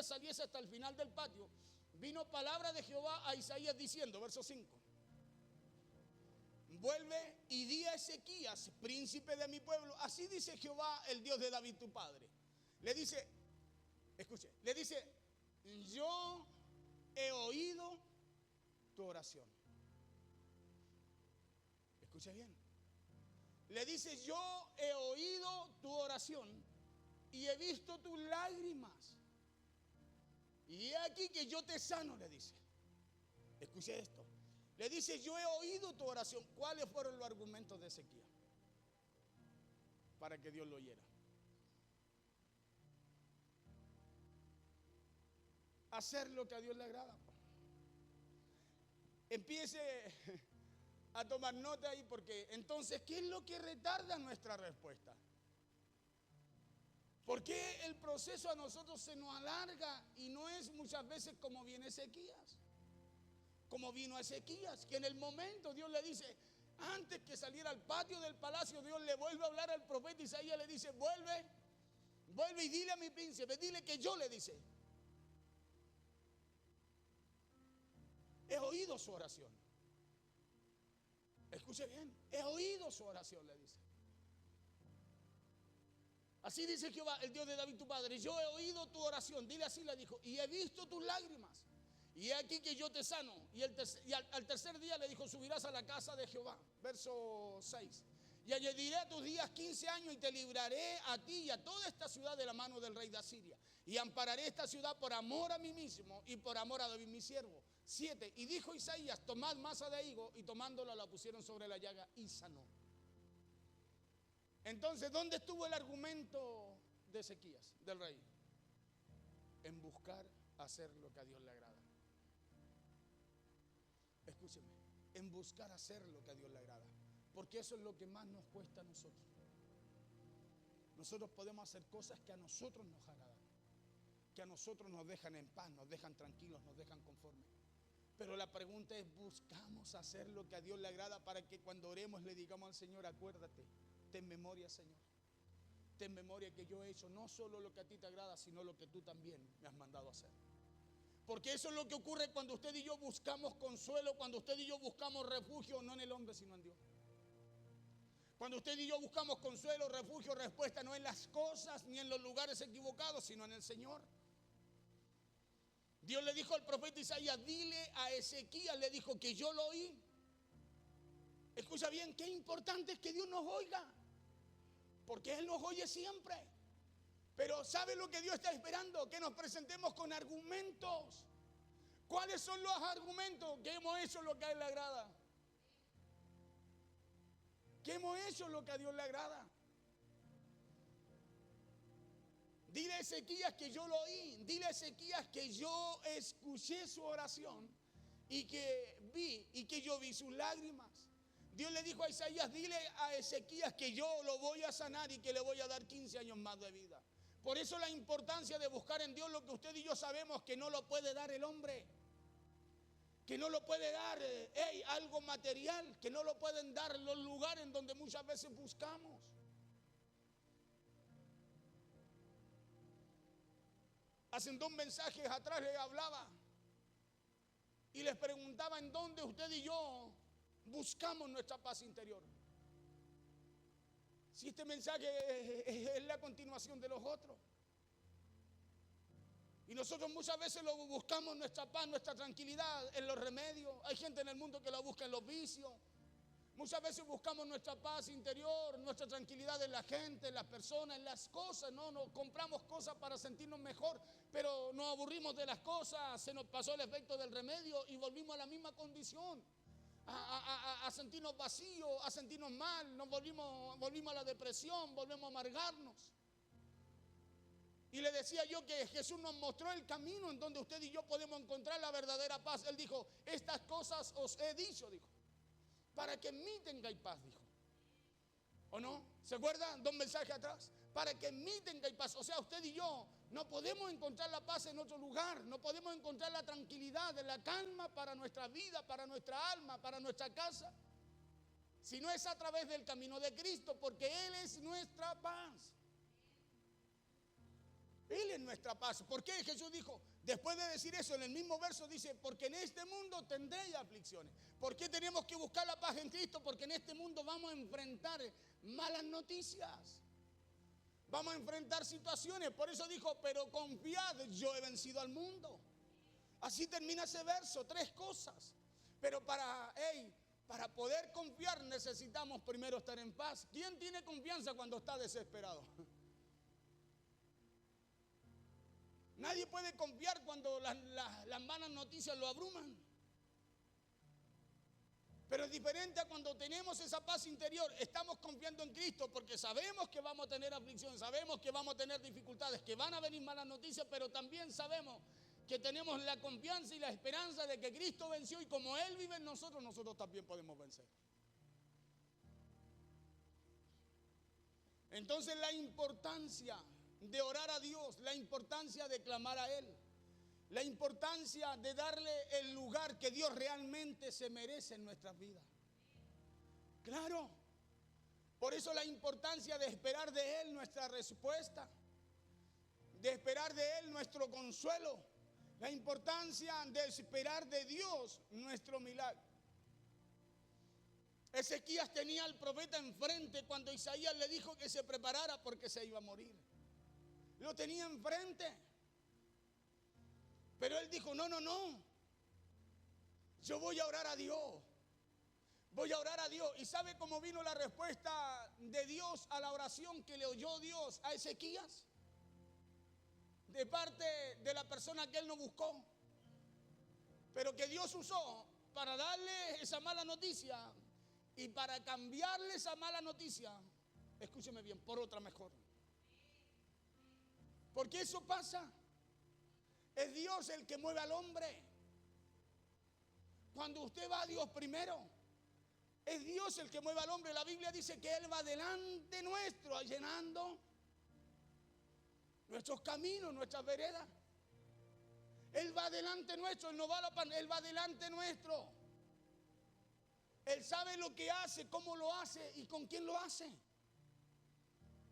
saliese hasta el final del patio, vino palabra de Jehová a Isaías diciendo, verso 5. Vuelve y di a Ezequías, príncipe de mi pueblo. Así dice Jehová, el Dios de David tu padre. Le dice, escuche, le dice, yo he oído tu oración. Escuche bien. Le dice, yo he oído tu oración y he visto tus lágrimas. Y he aquí que yo te sano, le dice. Escuche esto. Le dice, yo he oído tu oración. ¿Cuáles fueron los argumentos de Ezequías para que Dios lo oyera? Hacer lo que a Dios le agrada. Empiece a tomar nota ahí, porque entonces, ¿qué es lo que retarda nuestra respuesta? ¿Por qué el proceso a nosotros se nos alarga y no es muchas veces como viene Ezequías? Como vino a Ezequías, que en el momento Dios le dice, antes que saliera al patio del palacio, Dios le vuelve a hablar al profeta Isaías, le dice, vuelve y dile a mi príncipe, dile que yo, le dice, he oído su oración. Escuche bien, he oído su oración, le dice. Así dice Jehová, el Dios de David tu padre, yo he oído tu oración, dile así, le dijo, y he visto tus lágrimas. Y he aquí que yo te sano. Y al tercer día le dijo, subirás a la casa de Jehová. Verso 6. Y añadiré a tus días 15 años y te libraré a ti y a toda esta ciudad de la mano del rey de Asiria. Y ampararé esta ciudad por amor a mí mismo y por amor a David mi siervo. 7. Y dijo Isaías, tomad masa de higo, y tomándola la pusieron sobre la llaga y sanó. Entonces, ¿dónde estuvo el argumento de Ezequías, del rey? En buscar hacer lo que a Dios le agrada. Escúcheme, en buscar hacer lo que a Dios le agrada, porque eso es lo que más nos cuesta a nosotros. Nosotros podemos hacer cosas que a nosotros nos agradan, que a nosotros nos dejan en paz, nos dejan tranquilos, nos dejan conformes. Pero la pregunta es, ¿buscamos hacer lo que a Dios le agrada para que cuando oremos le digamos al Señor, acuérdate, ten memoria, Señor, ten memoria que yo he hecho no solo lo que a ti te agrada, sino lo que tú también me has mandado a hacer? Porque eso es lo que ocurre cuando usted y yo buscamos consuelo, cuando usted y yo buscamos refugio, no en el hombre, sino en Dios. Cuando usted y yo buscamos consuelo, refugio, respuesta, no en las cosas ni en los lugares equivocados, sino en el Señor. Dios le dijo al profeta Isaías, dile a Ezequías, le dijo que yo lo oí. Escucha bien, qué importante es que Dios nos oiga, porque Él nos oye siempre. Pero ¿sabe lo que Dios está esperando? Que nos presentemos con argumentos. ¿Cuáles son los argumentos? Que hemos hecho lo que a Él le agrada. Que hemos hecho lo que a Dios le agrada. Dile a Ezequías que yo lo oí. Dile a Ezequías que yo escuché su oración y que yo vi sus lágrimas. Dios le dijo a Isaías, dile a Ezequías que yo lo voy a sanar y que le voy a dar 15 años más de vida. Por eso la importancia de buscar en Dios lo que usted y yo sabemos que no lo puede dar el hombre. Que no lo puede dar algo material, que no lo pueden dar los lugares en donde muchas veces buscamos. Hace 2 mensajes atrás les hablaba y les preguntaba en dónde usted y yo buscamos nuestra paz interior. Si este mensaje es la continuación de los otros. Y nosotros muchas veces lo buscamos nuestra paz, nuestra tranquilidad en los remedios. Hay gente en el mundo que la busca en los vicios. Muchas veces buscamos nuestra paz interior, nuestra tranquilidad en la gente, en las personas, en las cosas. No compramos cosas para sentirnos mejor, pero nos aburrimos de las cosas, se nos pasó el efecto del remedio y volvimos a la misma condición. a sentirnos vacíos, a sentirnos mal, nos volvimos a la depresión, volvemos a amargarnos. Y le decía yo que Jesús nos mostró el camino en donde usted y yo podemos encontrar la verdadera paz. Él dijo, estas cosas os he dicho, dijo, para que en mí tengáis paz, dijo. ¿O no? ¿Se acuerdan? Dos mensajes atrás. Para que en mí tengáis paz. O sea, usted y yo no podemos encontrar la paz en otro lugar. No podemos encontrar la tranquilidad, la calma para nuestra vida, para nuestra alma, para nuestra casa, si no es a través del camino de Cristo, porque Él es nuestra paz. Él es nuestra paz. ¿Por qué Jesús dijo? Después de decir eso, en el mismo verso dice, porque en este mundo tendréis aflicciones. ¿Por qué tenemos que buscar la paz en Cristo? Porque en este mundo vamos a enfrentar malas noticias. Vamos a enfrentar situaciones. Por eso dijo, pero confiad, yo he vencido al mundo. Así termina ese verso, 3 cosas. Pero para poder confiar necesitamos primero estar en paz. ¿Quién tiene confianza cuando está desesperado? Nadie puede confiar cuando las malas noticias lo abruman. Pero es diferente a cuando tenemos esa paz interior. Estamos confiando en Cristo porque sabemos que vamos a tener aflicción, sabemos que vamos a tener dificultades, que van a venir malas noticias, pero también sabemos que tenemos la confianza y la esperanza de que Cristo venció y como Él vive en nosotros, nosotros también podemos vencer. Entonces la importancia de orar a Dios, la importancia de clamar a Él, la importancia de darle el lugar que Dios realmente se merece en nuestras vidas. Claro, por eso la importancia de esperar de Él nuestra respuesta, de esperar de Él nuestro consuelo, la importancia de esperar de Dios nuestro milagro. Ezequías tenía al profeta enfrente cuando Isaías le dijo que se preparara porque se iba a morir. Lo tenía enfrente. Pero él dijo, no. Yo voy a orar a Dios. Voy a orar a Dios. ¿Y sabe cómo vino la respuesta de Dios a la oración que le oyó Dios a Ezequías? De parte de la persona que él no buscó, pero que Dios usó para darle esa mala noticia y para cambiarle esa mala noticia, escúcheme bien, por otra mejor. Porque eso pasa. Es Dios el que mueve al hombre. Cuando usted va a Dios primero, es Dios el que mueve al hombre. La Biblia dice que Él va delante nuestro, allanando nuestros caminos, nuestras veredas. Él va delante nuestro, Él no va a la pan, Él va delante nuestro. Él sabe lo que hace, cómo lo hace y con quién lo hace.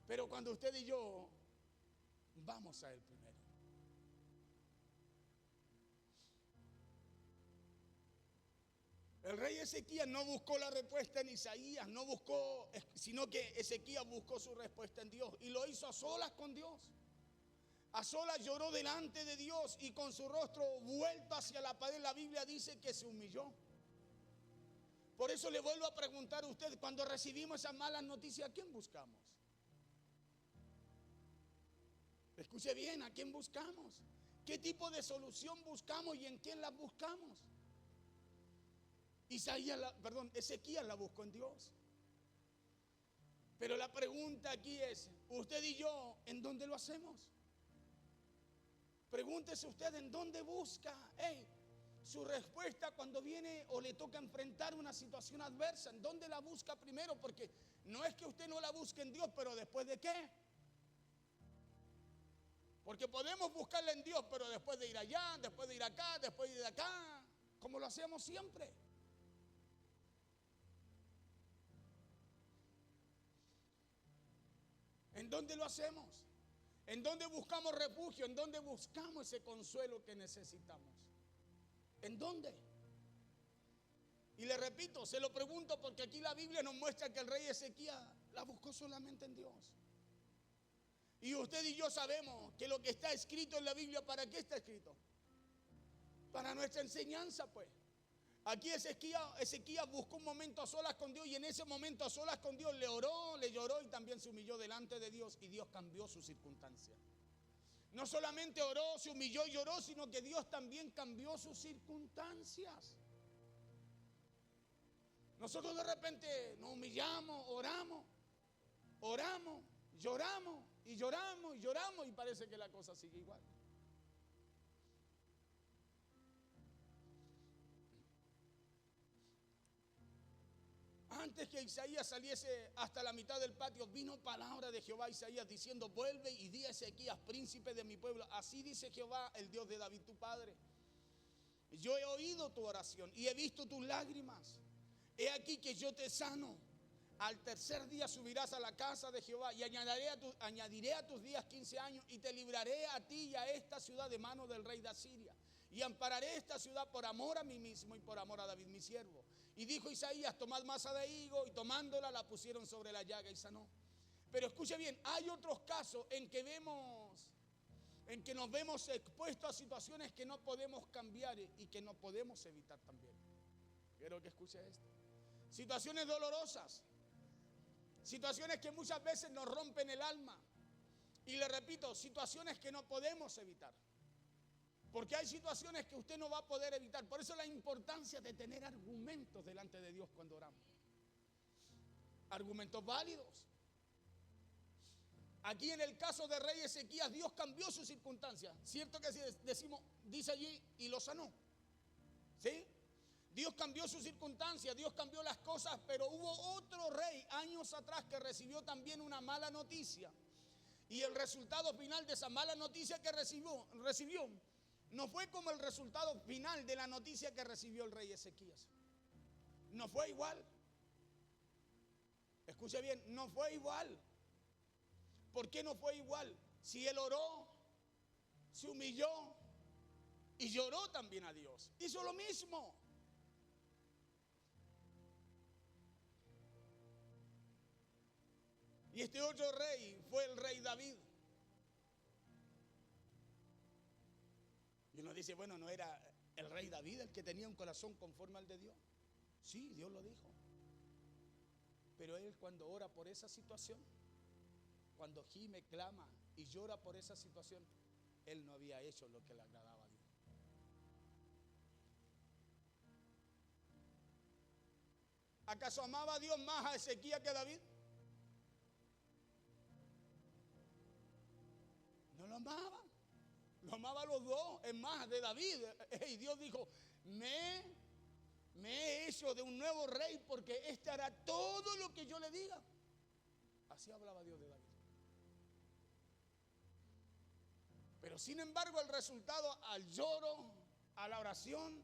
Pero cuando usted y yo vamos a Él primero. El rey Ezequías no buscó la respuesta en Isaías, no buscó, sino que Ezequías buscó su respuesta en Dios y lo hizo a solas con Dios. A solas lloró delante de Dios y con su rostro vuelto hacia la pared, la Biblia dice que se humilló. Por eso le vuelvo a preguntar a usted, cuando recibimos esas malas noticias, ¿a quién buscamos? Escuche bien, ¿a quién buscamos? ¿Qué tipo de solución buscamos y en quién la buscamos? Ezequías la buscó en Dios. Pero la pregunta aquí es, usted y yo, ¿en dónde lo hacemos? Pregúntese usted en dónde busca su respuesta cuando viene o le toca enfrentar una situación adversa. ¿En dónde la busca primero? Porque no es que usted no la busque en Dios, pero ¿después de qué? Porque podemos buscarla en Dios, pero después de ir allá, después de ir acá, después de ir acá, como lo hacemos siempre. ¿En dónde lo hacemos? ¿En dónde buscamos refugio? ¿En dónde buscamos ese consuelo que necesitamos? ¿En dónde? Y le repito, se lo pregunto porque aquí la Biblia nos muestra que el rey Ezequías la buscó solamente en Dios. Y usted y yo sabemos que lo que está escrito en la Biblia, ¿para qué está escrito? Para nuestra enseñanza, pues. Aquí Ezequías buscó un momento a solas con Dios y en ese momento a solas con Dios le oró, le lloró y también se humilló delante de Dios y Dios cambió su circunstancia. No solamente oró, se humilló y lloró, sino que Dios también cambió sus circunstancias. Nosotros de repente nos humillamos, oramos, lloramos y lloramos y lloramos y parece que la cosa sigue igual. Antes que Isaías saliese hasta la mitad del patio, vino palabra de Jehová a Isaías diciendo: vuelve y di a Ezequías, príncipe de mi pueblo, así dice Jehová, el Dios de David tu padre. Yo he oído tu oración y he visto tus lágrimas. He aquí que yo te sano. Al tercer día subirás a la casa de Jehová y añadiré a tus días 15 años y te libraré a ti y a esta ciudad de mano del rey de Asiria. Y ampararé esta ciudad por amor a mí mismo y por amor a David mi siervo. Y dijo Isaías: tomad masa de higo, y tomándola la pusieron sobre la llaga y sanó. Pero escuche bien, hay otros casos en que nos vemos expuestos a situaciones que no podemos cambiar y que no podemos evitar también. Quiero que escuche esto. Situaciones dolorosas, situaciones que muchas veces nos rompen el alma. Y le repito, situaciones que no podemos evitar. Porque hay situaciones que usted no va a poder evitar. Por eso la importancia de tener argumentos delante de Dios cuando oramos. Argumentos válidos. Aquí en el caso de rey Ezequías, Dios cambió su circunstancia. Cierto que si decimos, dice allí, y lo sanó. ¿Sí? Dios cambió su circunstancia, Dios cambió las cosas, pero hubo otro rey años atrás que recibió también una mala noticia. Y el resultado final de esa mala noticia que recibió no fue como el resultado final de la noticia que recibió el rey Ezequías. No fue igual. Escuche bien, no fue igual. ¿Por qué no fue igual? Si él oró, se humilló y lloró también a Dios. Hizo lo mismo. Y este otro rey fue el rey David. Y uno dice, bueno, ¿no era el rey David el que tenía un corazón conforme al de Dios? Sí, Dios lo dijo. Pero él, cuando ora por esa situación, cuando gime, clama y llora por esa situación, él no había hecho lo que le agradaba a Dios. ¿Acaso amaba a Dios más a Ezequías que a David? No lo amaba. Lo amaba a los dos. Es más, de David. Y Dios dijo: me he hecho de un nuevo rey porque este hará todo lo que yo le diga. Así hablaba Dios de David. Pero sin embargo, el resultado al lloro, a la oración,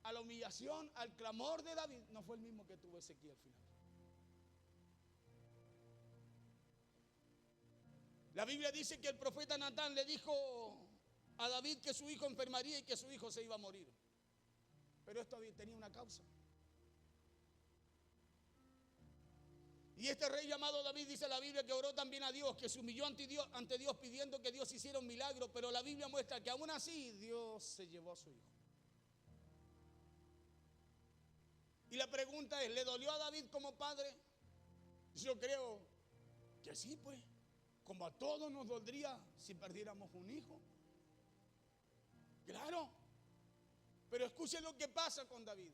a la humillación, al clamor de David, no fue el mismo que tuvo Ezequiel al final. La Biblia dice que el profeta Natán le dijo a David que su hijo enfermaría y que su hijo se iba a morir. Pero esto tenía una causa. Y este rey llamado David, dice la Biblia, que oró también a Dios, que se humilló ante Dios pidiendo que Dios hiciera un milagro. Pero la Biblia muestra que aún así Dios se llevó a su hijo. Y la pregunta es, ¿le dolió a David como padre? Yo creo que sí, pues. Como a todos nos dolería si perdiéramos un hijo. Claro. Pero escuchen lo que pasa con David.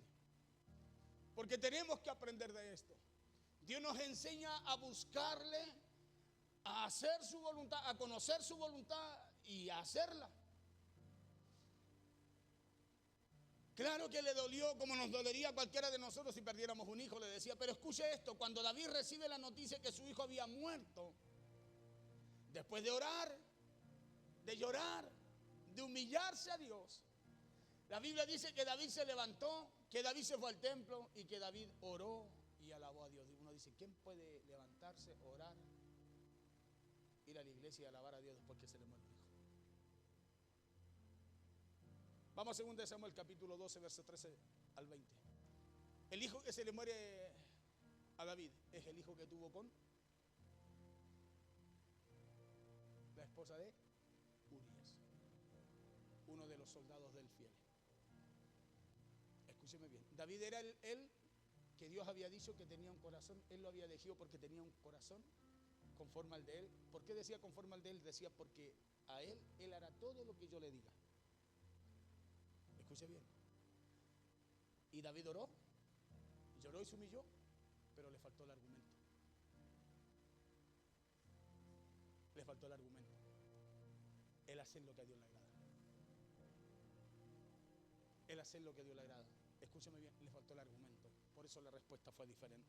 Porque tenemos que aprender de esto. Dios nos enseña a buscarle, a hacer su voluntad, a conocer su voluntad y a hacerla. Claro que le dolió como nos dolería a cualquiera de nosotros si perdiéramos un hijo, le decía. Pero escuche esto, cuando David recibe la noticia que su hijo había muerto, después de orar, de llorar, de humillarse a Dios, la Biblia dice que David se levantó, que David se fue al templo y que David oró y alabó a Dios. Uno dice, ¿quién puede levantarse, orar, ir a la iglesia y alabar a Dios después que se le muere un hijo? Vamos a 2 Samuel capítulo 12, versos 13 al 20. El hijo que se le muere a David es el hijo que tuvo con la esposa de Urías, uno de los soldados del fiel. Escúcheme bien. David era él que Dios había dicho que tenía un corazón. Él lo había elegido porque tenía un corazón conforme al de él. ¿Por qué decía conforme al de él? Decía porque a él hará todo lo que yo le diga. Escuche bien. Y David oró, Lloró y se humilló, pero le faltó el argumento. Le faltó el argumento. El hacer lo que a Dios le agrada. El hacer lo que a Dios le agrada. Escúcheme bien, le faltó el argumento. Por eso la respuesta fue diferente.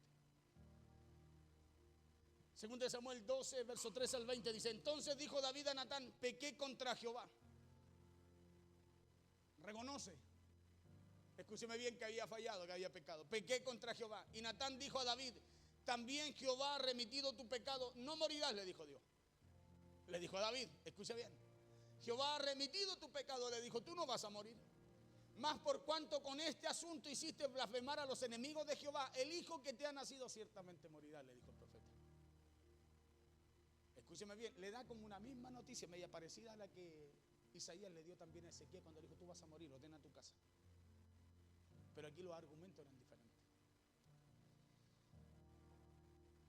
Segundo de Samuel 12, verso 13 al 20 dice: entonces dijo David a Natán: pequé contra Jehová. Reconoce. Escúcheme bien que había fallado, que había pecado. Pequé contra Jehová. Y Natán dijo a David: también Jehová ha remitido tu pecado. No morirás, le dijo Dios. Le dijo a David, escuche bien. Jehová ha remitido tu pecado, le dijo, tú no vas a morir. Mas por cuanto con este asunto hiciste blasfemar a los enemigos de Jehová, el hijo que te ha nacido ciertamente morirá, le dijo el profeta. Escúcheme bien, le da como una misma noticia, media parecida a la que Isaías le dio también a Ezequiel cuando le dijo, tú vas a morir, ordena tu casa. Pero aquí los argumentos eran diferentes.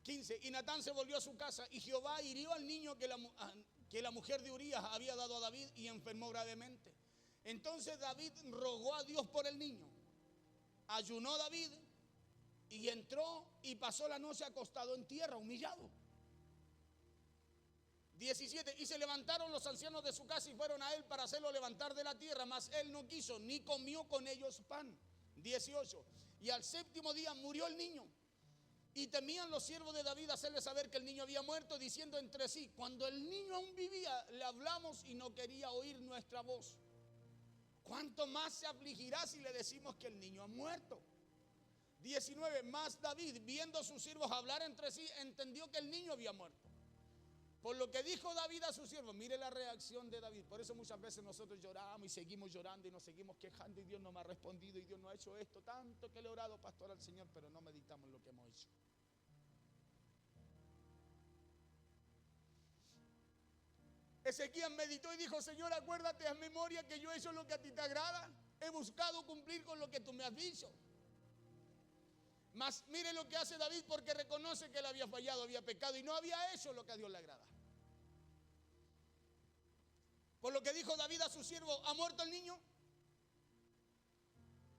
15. Y Natán se volvió a su casa, y Jehová hirió al niño que la mujer de Urías había dado a David, y enfermó gravemente. Entonces David rogó a Dios por el niño. Ayunó David y entró y pasó la noche acostado en tierra, humillado. 17. Y se levantaron los ancianos de su casa y fueron a él para hacerlo levantar de la tierra, mas él no quiso, ni comió con ellos pan. 18. Y al séptimo día murió el niño. Y temían los siervos de David hacerle saber que el niño había muerto, diciendo entre sí: cuando el niño aún vivía, le hablamos y no quería oír nuestra voz. ¿Cuánto más se afligirá si le decimos que el niño ha muerto? 19. Mas David, viendo a sus siervos hablar entre sí, entendió que el niño había muerto. Por lo que dijo David a sus siervos, mire la reacción de David. Por eso muchas veces nosotros lloramos y seguimos llorando y nos seguimos quejando, y Dios no me ha respondido y Dios no ha hecho esto. Tanto que le he orado, pastor, al Señor, pero no meditamos lo que hemos hecho. Ezequiel meditó y dijo: Señor, acuérdate, haz memoria que yo he hecho lo que a ti te agrada. He buscado cumplir con lo que tú me has dicho. Mas mire lo que hace David, porque reconoce que él había fallado, había pecado y no había hecho lo que a Dios le agrada. Por lo que dijo David a su siervo: ¿ha muerto el niño?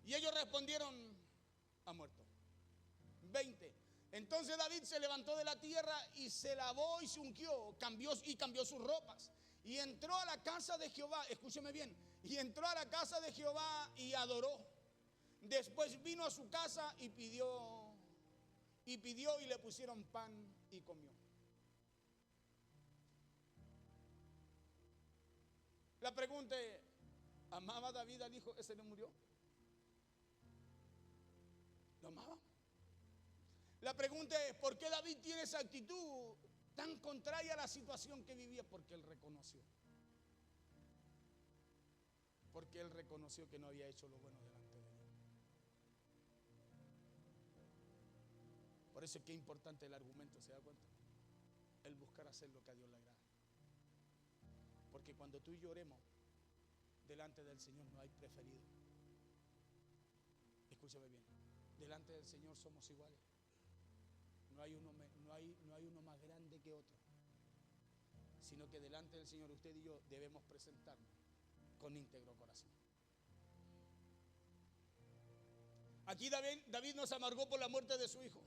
Y ellos respondieron: ha muerto. 20. Entonces David se levantó de la tierra y se lavó y se ungió, cambió sus ropas, y entró a la casa de Jehová. Escúcheme bien. Y entró a la casa de Jehová y adoró. Después vino a su casa y pidió y le pusieron pan y comió. La pregunta es: ¿amaba David al hijo que se le murió? ¿Lo amaba? La pregunta es: ¿por qué David tiene esa actitud tan contraria a la situación que vivía? Porque él reconoció. Porque él reconoció que no había hecho lo bueno delante de Dios. Por eso es que es importante el argumento, ¿se da cuenta? El buscar hacer lo que a Dios le agrada. Porque cuando tú y yo oremos delante del Señor, no hay preferido. Escúchame bien. Delante del Señor somos iguales. No hay uno más grande que otro. Sino que delante del Señor usted y yo debemos presentarnos con íntegro corazón. Aquí David no se amargó por la muerte de su hijo.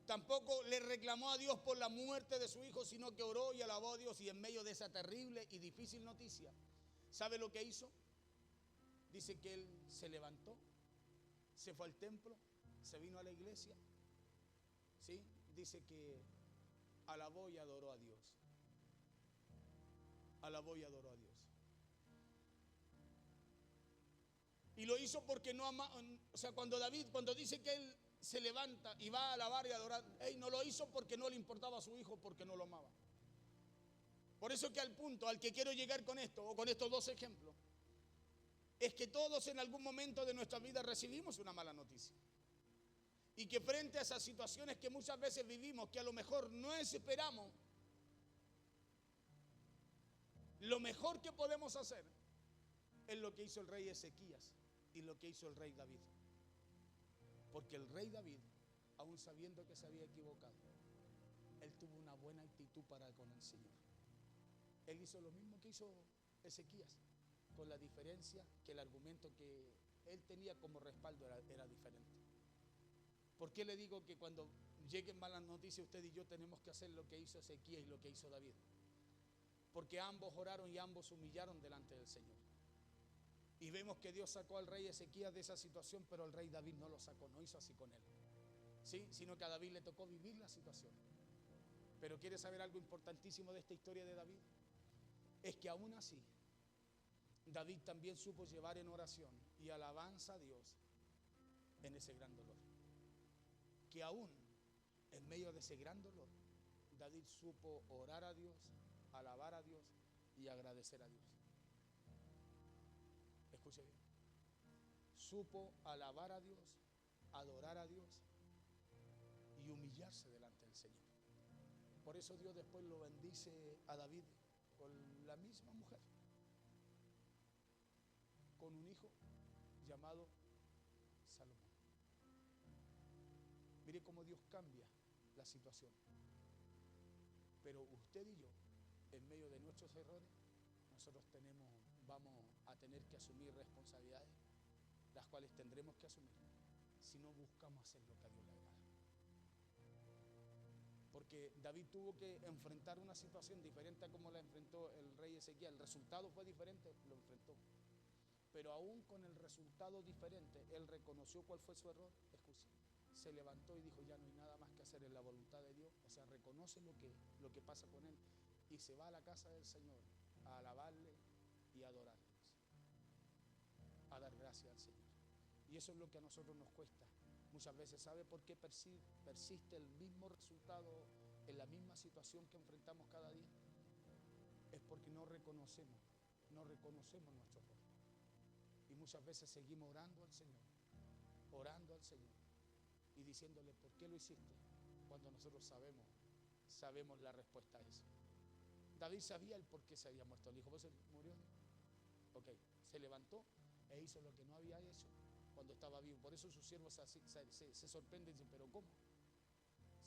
Tampoco le reclamó a Dios por la muerte de su hijo, sino que oró y alabó a Dios. Y en medio de esa terrible y difícil noticia, ¿sabe lo que hizo? Dice que él se levantó, se fue al templo, se vino a la iglesia, ¿sí? Dice que alabó y adoró a Dios. Alabó y adoró a Dios. Y lo hizo porque no amaba. O sea, cuando dice que él se levanta y va a alabar y adorar, no lo hizo porque no le importaba a su hijo, porque no lo amaba. Por eso que al punto al que quiero llegar con esto, o con estos dos ejemplos, es que todos en algún momento de nuestra vida recibimos una mala noticia. Y que frente a esas situaciones que muchas veces vivimos, que a lo mejor no esperamos, lo mejor que podemos hacer es lo que hizo el rey Ezequías y lo que hizo el rey David. Porque el rey David, aún sabiendo que se había equivocado, él tuvo una buena actitud para con el Señor. Él hizo lo mismo que hizo Ezequías, con la diferencia que el argumento que él tenía como respaldo era diferente. ¿Por qué le digo que cuando lleguen malas noticias usted y yo tenemos que hacer lo que hizo Ezequías y lo que hizo David? Porque ambos oraron y ambos humillaron delante del Señor. Y vemos que Dios sacó al rey Ezequías de esa situación, pero el rey David no lo sacó, no hizo así con él, ¿sí? Sino que a David le tocó vivir la situación. Pero ¿quiere saber algo importantísimo de esta historia de David? Es que aún así, David también supo llevar en oración y alabanza a Dios en ese gran dolor. Que aún en medio de ese gran dolor, David supo orar a Dios, alabar a Dios y agradecer a Dios. Escuche bien. Supo alabar a Dios, adorar a Dios y humillarse delante del Señor. Por eso Dios después lo bendice a David con la misma mujer, con un hijo llamado Salomón. Mire cómo Dios cambia la situación. Pero usted y yo, en medio de nuestros errores, nosotros vamos a tener que asumir responsabilidades, las cuales tendremos que asumir si no buscamos hacer lo que a Dios le agrada. Porque David tuvo que enfrentar una situación diferente a como la enfrentó el rey Ezequías. El resultado fue diferente, lo enfrentó. Pero aún con el resultado diferente, él reconoció cuál fue su error. Escuche, se levantó y dijo: ya no hay nada más que hacer en la voluntad de Dios. O sea, reconoce lo que pasa con él y se va a la casa del Señor a alabarle y a adorarle, a dar gracias al Señor. Y eso es lo que a nosotros nos cuesta muchas veces. ¿Sabe por qué persiste el mismo resultado en la misma situación que enfrentamos cada día? Es porque no reconocemos nuestro error. Y muchas veces seguimos orando al Señor y diciéndole: ¿por qué lo hiciste? Cuando nosotros sabemos la respuesta a eso. David sabía el por qué se había muerto el hijo. ¿Por eso murió? Ok, se levantó e hizo lo que no había hecho cuando estaba vivo. Por eso sus siervos se sorprenden y dicen: ¿pero cómo?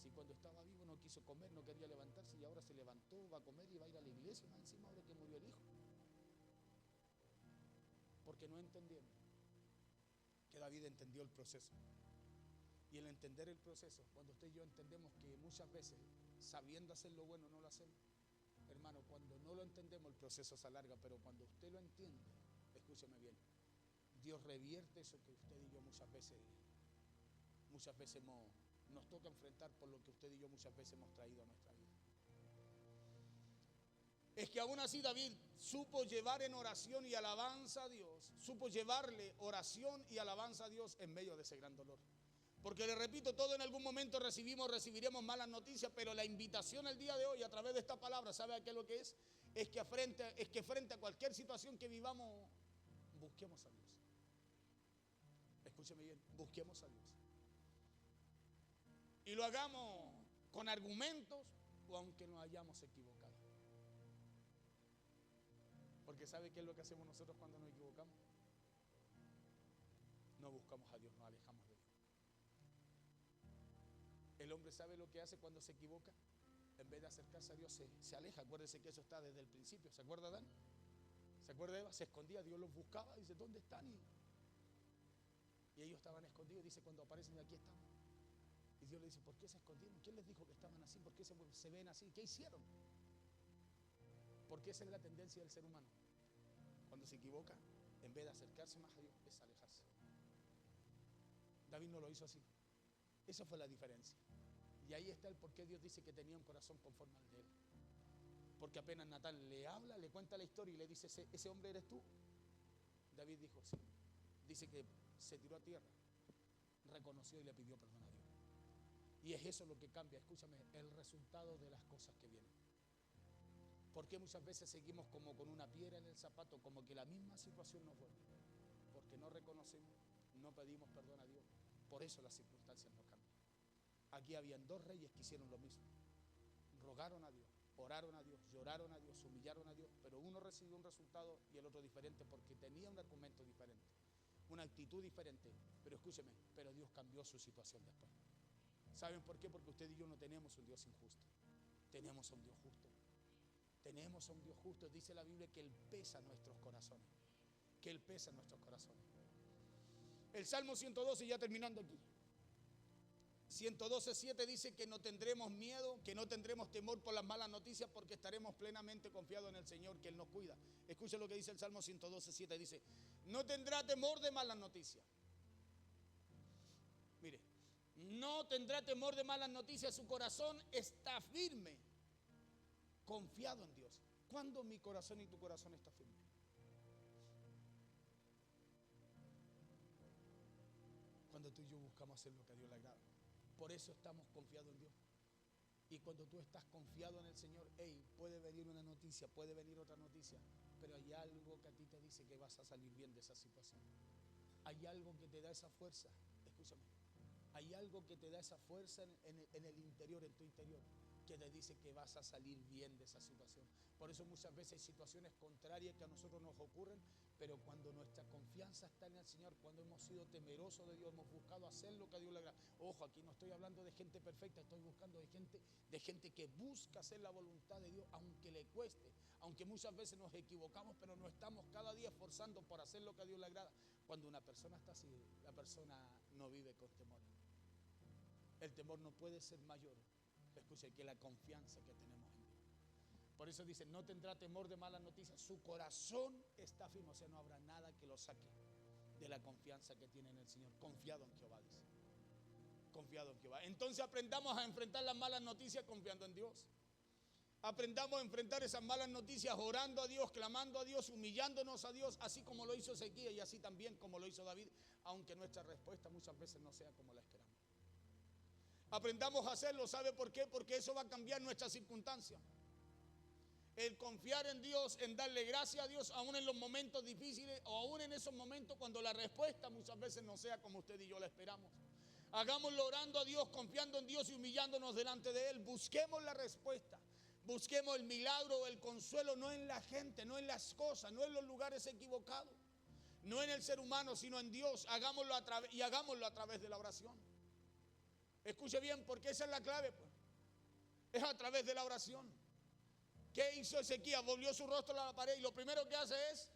Si cuando estaba vivo no quiso comer, no quería levantarse, y ahora se levantó, va a comer y va a ir a la iglesia, más encima ahora que murió el hijo. Porque no entendieron que David entendió el proceso. Y el entender el proceso, cuando usted y yo entendemos que muchas veces, sabiendo hacer lo bueno, no lo hacemos, hermano, cuando no lo entendemos el proceso se alarga. Pero cuando usted lo entiende, escúcheme bien, Dios revierte eso que usted y yo muchas veces nos toca enfrentar, por lo que usted y yo muchas veces hemos traído a nuestra vida. Es que aún así David supo llevar en oración y alabanza a Dios, supo llevarle oración y alabanza a Dios en medio de ese gran dolor. Porque le repito, todo en algún momento recibiremos malas noticias, pero la invitación el día de hoy a través de esta palabra, ¿sabe a qué es lo que es? Es que frente a cualquier situación que vivamos, busquemos a Dios. Escúcheme bien, busquemos a Dios. Y lo hagamos con argumentos o aunque nos hayamos equivocado. Porque ¿sabe qué es lo que hacemos nosotros cuando nos equivocamos? No buscamos a Dios, nos alejamos de Dios. El hombre sabe lo que hace cuando se equivoca. En vez de acercarse a Dios, se aleja. Acuérdese que eso está desde el principio. ¿Se acuerda Adán? ¿Se acuerda Eva? Se escondía, Dios los buscaba, dice: ¿dónde están? Y ellos estaban escondidos. Dice: cuando aparecen, aquí estamos. Y Dios le dice: ¿por qué se escondieron? ¿Quién les dijo que estaban así? ¿Por qué se ven así? ¿Qué hicieron? Porque esa es la tendencia del ser humano. Cuando se equivoca, en vez de acercarse más a Dios, es alejarse. David no lo hizo así. Esa fue la diferencia. Y ahí está el por qué Dios dice que tenía un corazón conforme al de él. Porque apenas Natán le habla, le cuenta la historia y le dice: ¿ese hombre eres tú? David dijo: sí. Dice que se tiró a tierra, reconoció y le pidió perdón a Dios. Y es eso lo que cambia, escúchame, el resultado de las cosas que vienen. Porque muchas veces seguimos como con una piedra en el zapato, como que la misma situación nos vuelve. Porque no reconocemos, no pedimos perdón a Dios. Por eso las circunstancias no cambian. Aquí habían dos reyes que hicieron lo mismo. Rogaron a Dios, oraron a Dios, lloraron a Dios, humillaron a Dios, pero uno recibió un resultado y el otro diferente porque tenía un argumento diferente, una actitud diferente. Pero escúcheme, pero Dios cambió su situación después. ¿Saben por qué? Porque usted y yo no tenemos un Dios injusto, tenemos a un Dios justo. Tenemos a un Dios justo. Dice la Biblia que Él pesa nuestros corazones, que Él pesa nuestros corazones. El Salmo 112, ya terminando aquí. 112:7 dice que no tendremos miedo, que no tendremos temor por las malas noticias, porque estaremos plenamente confiados en el Señor, que Él nos cuida. Escuche lo que dice el Salmo 112:7, dice, no tendrá temor de malas noticias. Mire, no tendrá temor de malas noticias, su corazón está firme, confiado en Dios. ¿Cuándo mi corazón y tu corazón está firme? Cuando tú y yo buscamos hacer lo que a Dios le agrada. Por eso estamos confiados en Dios. Y cuando tú estás confiado en el Señor, hey, puede venir una noticia, puede venir otra noticia, pero hay algo que a ti te dice que vas a salir bien de esa situación. Hay algo que te da esa fuerza, escúchame, hay algo que te da esa fuerza en el interior, en tu interior, que te dice que vas a salir bien de esa situación. Por eso muchas veces hay situaciones contrarias que a nosotros nos ocurren, pero cuando nuestra confianza está en el Señor, cuando hemos sido temerosos de Dios, hemos buscado hacer lo que a Dios le agrada. Ojo, aquí no estoy hablando de gente perfecta, estoy buscando de gente que busca hacer la voluntad de Dios, aunque le cueste, aunque muchas veces nos equivocamos, pero nos estamos cada día esforzando por hacer lo que a Dios le agrada. Cuando una persona está así, la persona no vive con temor. El temor no puede ser mayor, escuche, que la confianza que tenemos en Dios. Por eso dice, no tendrá temor de malas noticias, su corazón está firme, o sea, no habrá nada que lo saque de la confianza que tiene en el Señor. Confiado en Jehová, dice. Confiado en Jehová. Entonces aprendamos a enfrentar las malas noticias confiando en Dios. Aprendamos a enfrentar esas malas noticias orando a Dios, clamando a Dios, humillándonos a Dios, así como lo hizo Ezequías y así también como lo hizo David, aunque nuestra respuesta muchas veces no sea como la esperamos. Aprendamos a hacerlo, ¿sabe por qué? Porque eso va a cambiar nuestras circunstancias. El confiar en Dios, en darle gracias a Dios, aún en los momentos difíciles o aún en esos momentos cuando la respuesta muchas veces no sea como usted y yo la esperamos. Hagámoslo orando a Dios, confiando en Dios y humillándonos delante de Él. Busquemos la respuesta, busquemos el milagro o el consuelo, no en la gente, no en las cosas, no en los lugares equivocados, no en el ser humano, sino en Dios. Hagámoslo a través de la oración. Escuche bien, porque esa es la clave, pues. Es a través de la oración. ¿Qué hizo Ezequías? Volvió su rostro a la pared y lo primero que hace es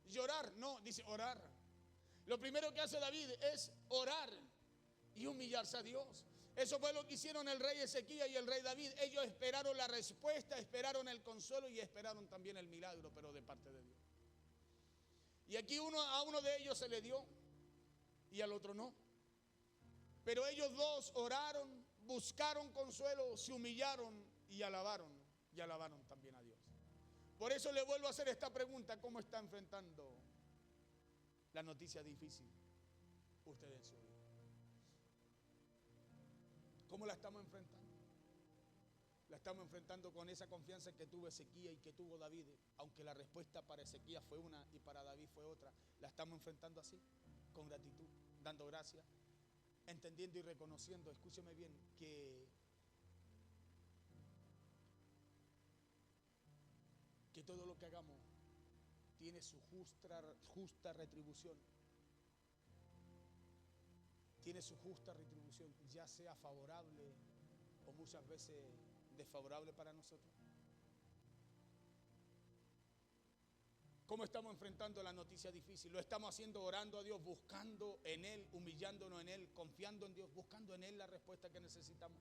llorar. No, dice orar. Lo primero que hace David es orar y humillarse a Dios. Eso fue lo que hicieron el rey Ezequías y el rey David. Ellos esperaron la respuesta, esperaron el consuelo y esperaron también el milagro, pero de parte de Dios. Y aquí a uno de ellos se le dio y al otro no. Pero ellos dos oraron, buscaron consuelo, se humillaron y alabaron también a Dios. Por eso le vuelvo a hacer esta pregunta: ¿cómo está enfrentando la noticia difícil usted en su vida? ¿Cómo la estamos enfrentando? La estamos enfrentando con esa confianza que tuvo Ezequías y que tuvo David, aunque la respuesta para Ezequías fue una y para David fue otra. La estamos enfrentando así, con gratitud, dando gracias, entendiendo y reconociendo, escúcheme bien, que todo lo que hagamos tiene su justa retribución. Tiene su justa retribución, ya sea favorable o muchas veces desfavorable para nosotros. ¿Cómo estamos enfrentando la noticia difícil? Lo estamos haciendo orando a Dios, buscando en Él, humillándonos en Él, confiando en Dios, buscando en Él la respuesta que necesitamos.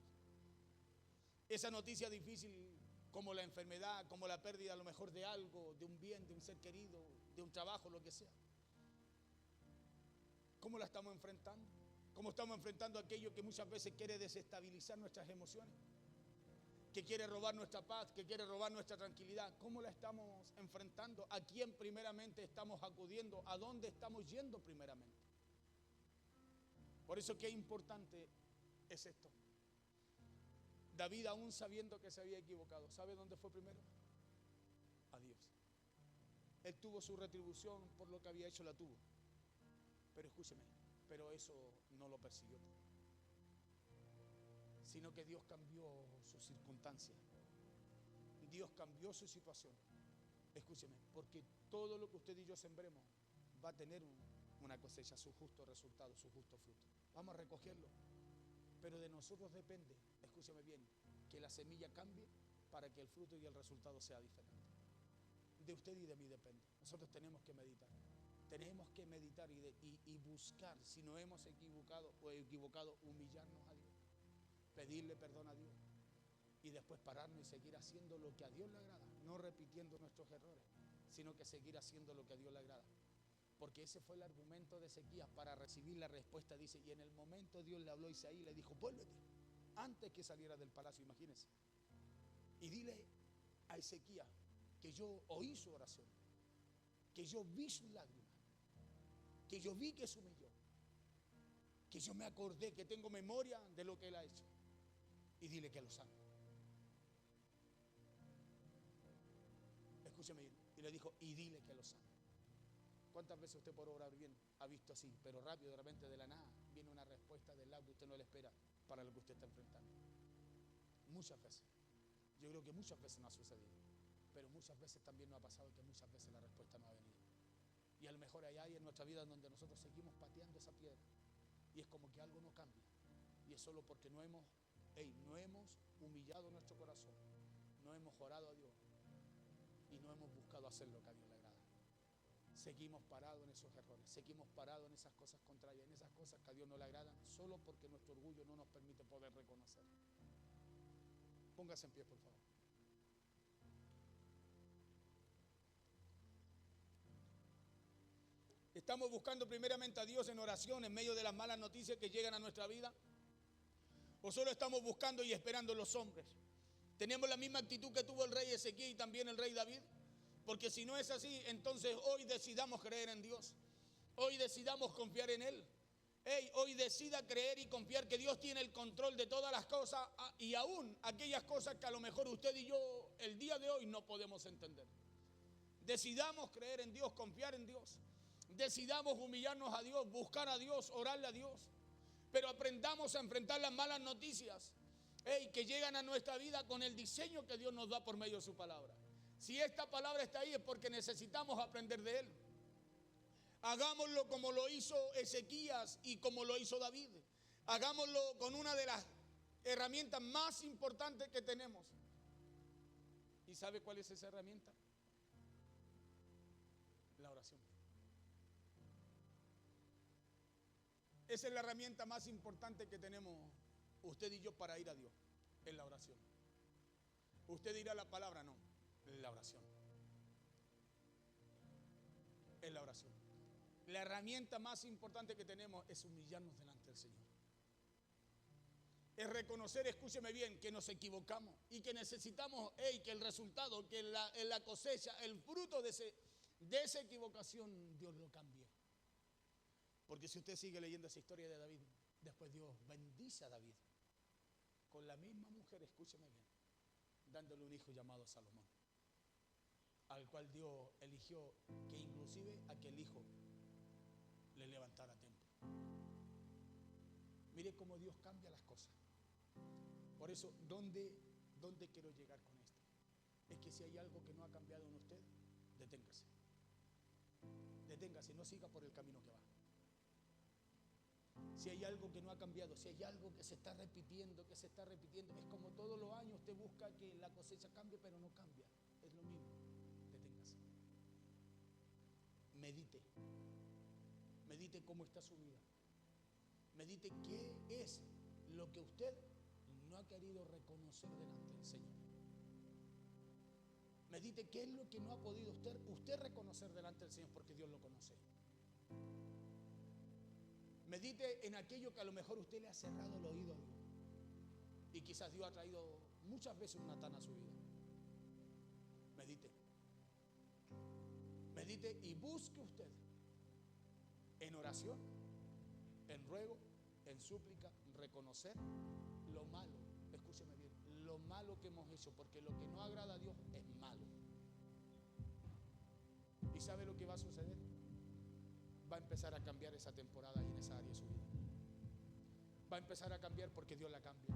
Esa noticia difícil, como la enfermedad, como la pérdida a lo mejor de algo, de un bien, de un ser querido, de un trabajo, lo que sea. ¿Cómo la estamos enfrentando? ¿Cómo estamos enfrentando aquello que muchas veces quiere desestabilizar nuestras emociones? Que quiere robar nuestra paz, que quiere robar nuestra tranquilidad. ¿Cómo la estamos enfrentando? ¿A quién primeramente estamos acudiendo? ¿A dónde estamos yendo primeramente? Por eso qué importante es esto. David, aún sabiendo que se había equivocado, ¿sabe dónde fue primero? A Dios. Él tuvo su retribución por lo que había hecho, la tuvo. Pero escúcheme, pero eso no lo persiguió, sino que Dios cambió su circunstancia. Dios cambió su situación. Escúcheme, porque todo lo que usted y yo sembremos va a tener una cosecha, su justo resultado, su justo fruto. Vamos a recogerlo. Pero de nosotros depende, escúcheme bien, que la semilla cambie para que el fruto y el resultado sea diferente. De usted y de mí depende. Nosotros tenemos que meditar. Tenemos que meditar y buscar, si nos hemos equivocado, humillarnos a Dios. pedirle perdón a Dios y después pararnos y seguir haciendo lo que a Dios le agrada, no repitiendo nuestros errores, sino que seguir haciendo lo que a Dios le agrada. Porque ese fue el argumento de Ezequías para recibir la respuesta. Dice, y en el momento Dios le habló a Isaías y le dijo, vuélvete, antes que saliera del palacio, imagínense, y dile a Ezequías que yo oí su oración, que yo vi sus lágrimas, que yo vi que se humilló, que yo me acordé, que tengo memoria de lo que él ha hecho, y dile que lo sane. Escúcheme bien, y le dijo, y dile que lo sane. ¿Cuántas veces usted por obrar bien ha visto así, pero rápido, de repente de la nada, viene una respuesta del lado que usted no le espera para lo que usted está enfrentando? Muchas veces. Yo creo que muchas veces no ha sucedido, pero muchas veces también nos ha pasado que muchas veces la respuesta no ha venido. Y a lo mejor hay en nuestra vida donde nosotros seguimos pateando esa piedra y es como que algo no cambia. Y es solo porque no hemos humillado nuestro corazón, no hemos orado a Dios y no hemos buscado hacer lo que a Dios le agrada. Seguimos parados en esos errores, seguimos parados en esas cosas contrarias, en esas cosas que a Dios no le agradan, solo porque nuestro orgullo no nos permite poder reconocer. Póngase en pie, por favor. ¿Estamos buscando primeramente a Dios en oración en medio de las malas noticias que llegan a nuestra vida? ¿O solo estamos buscando y esperando los hombres? ¿Tenemos la misma actitud que tuvo el rey Ezequiel y también el rey David? Porque si no es así, entonces hoy decidamos creer en Dios. Hoy decidamos confiar en Él. Hoy decida creer y confiar que Dios tiene el control de todas las cosas y aún aquellas cosas que a lo mejor usted y yo el día de hoy no podemos entender. Decidamos creer en Dios, confiar en Dios. Decidamos humillarnos a Dios, buscar a Dios, orarle a Dios. Pero aprendamos a enfrentar las malas noticias que llegan a nuestra vida con el diseño que Dios nos da por medio de su palabra. Si esta palabra está ahí es porque necesitamos aprender de Él. Hagámoslo como lo hizo Ezequías y como lo hizo David. Hagámoslo con una de las herramientas más importantes que tenemos. ¿Y sabe cuál es esa herramienta? La oración. Esa es la herramienta más importante que tenemos usted y yo para ir a Dios, en la oración. Usted dirá la palabra, no, la oración. Es la oración. La herramienta más importante que tenemos es humillarnos delante del Señor. Es reconocer, escúcheme bien, que nos equivocamos y que necesitamos, que el resultado, que la cosecha, el fruto de esa equivocación, Dios lo cambie. Porque si usted sigue leyendo esa historia de David, después Dios bendice a David con la misma mujer, escúcheme bien, dándole un hijo llamado Salomón, al cual Dios eligió que inclusive aquel hijo le levantara templo. Mire cómo Dios cambia las cosas. Por eso, ¿dónde quiero llegar con esto? Es que si hay algo que no ha cambiado en usted, deténgase. Deténgase, no siga por el camino que va. Si hay algo que no ha cambiado, si hay algo que se está repitiendo, es como todos los años usted busca que la cosecha cambie, pero no cambia. Es lo mismo. Deténgase. Medite. Medite cómo está su vida. Medite qué es lo que usted no ha querido reconocer delante del Señor. Medite qué es lo que no ha podido usted reconocer delante del Señor, porque Dios lo conoce. Medite en aquello que a lo mejor usted le ha cerrado el oído a Dios. Y quizás Dios ha traído muchas veces un Natán a su vida. Medite. Medite y busque usted en oración, en ruego, en súplica, reconocer lo malo. Escúcheme bien, lo malo que hemos hecho, porque lo que no agrada a Dios es malo. ¿Y sabe lo que va a suceder? Va a empezar a cambiar esa temporada y en esa área de su vida. Va a empezar a cambiar porque Dios la cambia.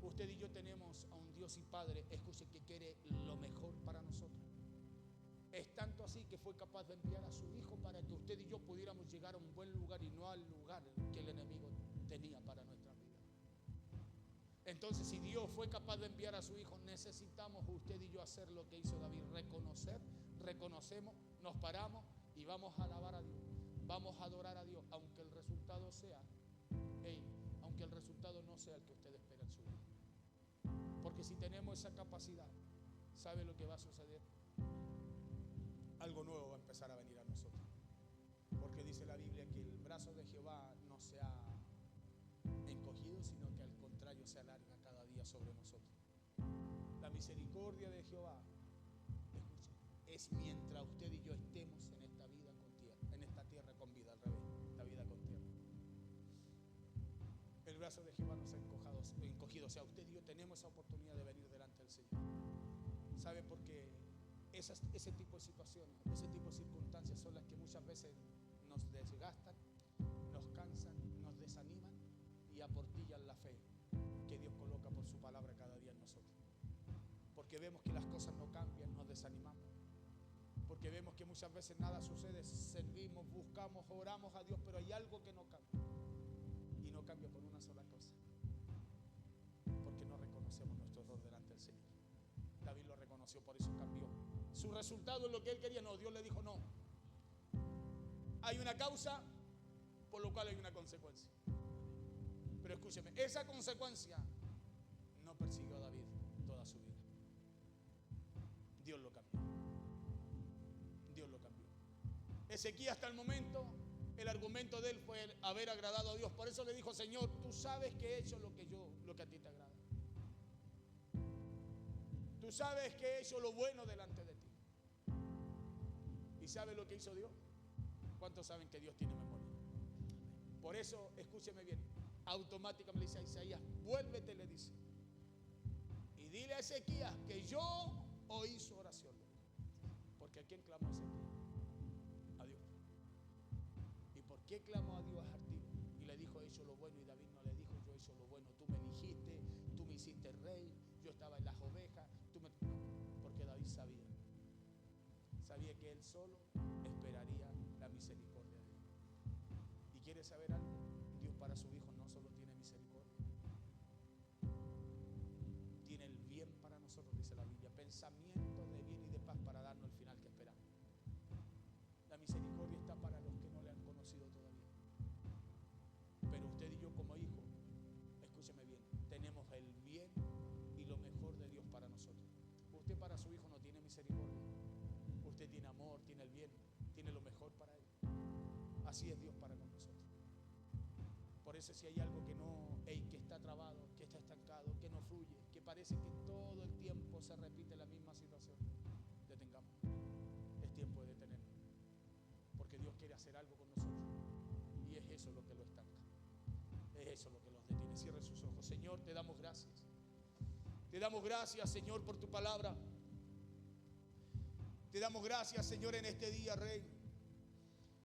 Usted y yo tenemos a un Dios y Padre, escuche, que quiere lo mejor para nosotros. Es tanto así que fue capaz de enviar a su Hijo para que usted y yo pudiéramos llegar a un buen lugar y no al lugar que el enemigo tenía para nuestra vida. Entonces, si Dios fue capaz de enviar a su Hijo, necesitamos usted y yo hacer lo que hizo David, reconocemos, nos paramos y vamos a alabar a Dios, vamos a adorar a Dios, aunque el resultado sea, aunque el resultado no sea el que usted espera en su vida. Porque si tenemos esa capacidad, ¿sabe lo que va a suceder? Algo nuevo va a empezar a venir a nosotros. Porque dice la Biblia que el brazo de Jehová no se ha encogido, sino que al contrario se alarga cada día sobre nosotros. La misericordia de Jehová, escuche, es mientras usted y yo estemos en esta vida con tierra, en esta tierra con vida, al revés, la vida con tierra. El brazo de Jehová nos ha encogido, o sea, usted y yo tenemos esa oportunidad de venir delante del Señor. ¿Sabe por qué? Ese tipo de situaciones, ese tipo de circunstancias son las que muchas veces nos desgastan, nos cansan, nos desaniman y aportillan la fe que Dios coloca por su palabra cada día en nosotros. Porque vemos que las cosas no cambian, nos desanimamos. Porque vemos que muchas veces nada sucede, servimos, buscamos, oramos a Dios, pero hay algo que no cambia. Y no cambia por una sola cosa. Porque no reconocemos nuestro error delante del Señor. David lo reconoció, por eso cambió. Su resultado es lo que él quería. No, Dios le dijo no. Hay una causa, por lo cual hay una consecuencia. Pero escúcheme, esa consecuencia no persiguió a David toda su vida. Dios lo cambió. Dios lo cambió. Ezequías hasta el momento, el argumento de él fue el haber agradado a Dios. Por eso le dijo: Señor, tú sabes que he hecho lo que a ti te agrada. Tú sabes que he hecho lo bueno delante de ti. ¿Y sabes lo que hizo Dios? ¿Cuántos saben que Dios tiene memoria? Por eso, escúcheme bien, automáticamente le dice a Isaías: vuélvete, le dice, y dile a Ezequías que yo oí su oración. Porque ¿a quién clamó Ezequías? A Dios. ¿Y por qué clamó a Dios Artiro? Y le dijo: he hecho lo bueno. Y David no le dijo: yo he hecho lo bueno. Tú me eligiste, tú me hiciste rey, yo estaba en las ovejas. No, porque David sabía que él solo esperaría la misericordia de Dios. ¿Y quiere saber algo? Dios para su hijo no solo tiene misericordia, tiene el bien para nosotros, dice la Biblia, pensamientos de bien y de paz para darnos el final que esperamos. La misericordia está para los que no le han conocido todavía. Pero usted y yo como hijos, escúcheme bien, tenemos el bien y lo mejor de Dios para nosotros. Usted para su hijo no tiene misericordia. Usted tiene amor, tiene el bien, tiene lo mejor para él. Así es Dios para con nosotros. Por eso si hay algo que está trabado, que está estancado, que no fluye, que parece que todo el tiempo se repite la misma situación, detengamos. Es tiempo de detenernos. Porque Dios quiere hacer algo con nosotros. Y es eso lo que lo estanca. Es eso lo que los detiene. Cierre sus ojos. Señor, te damos gracias. Te damos gracias, Señor, por tu palabra. Te damos gracias, Señor, en este día, Rey.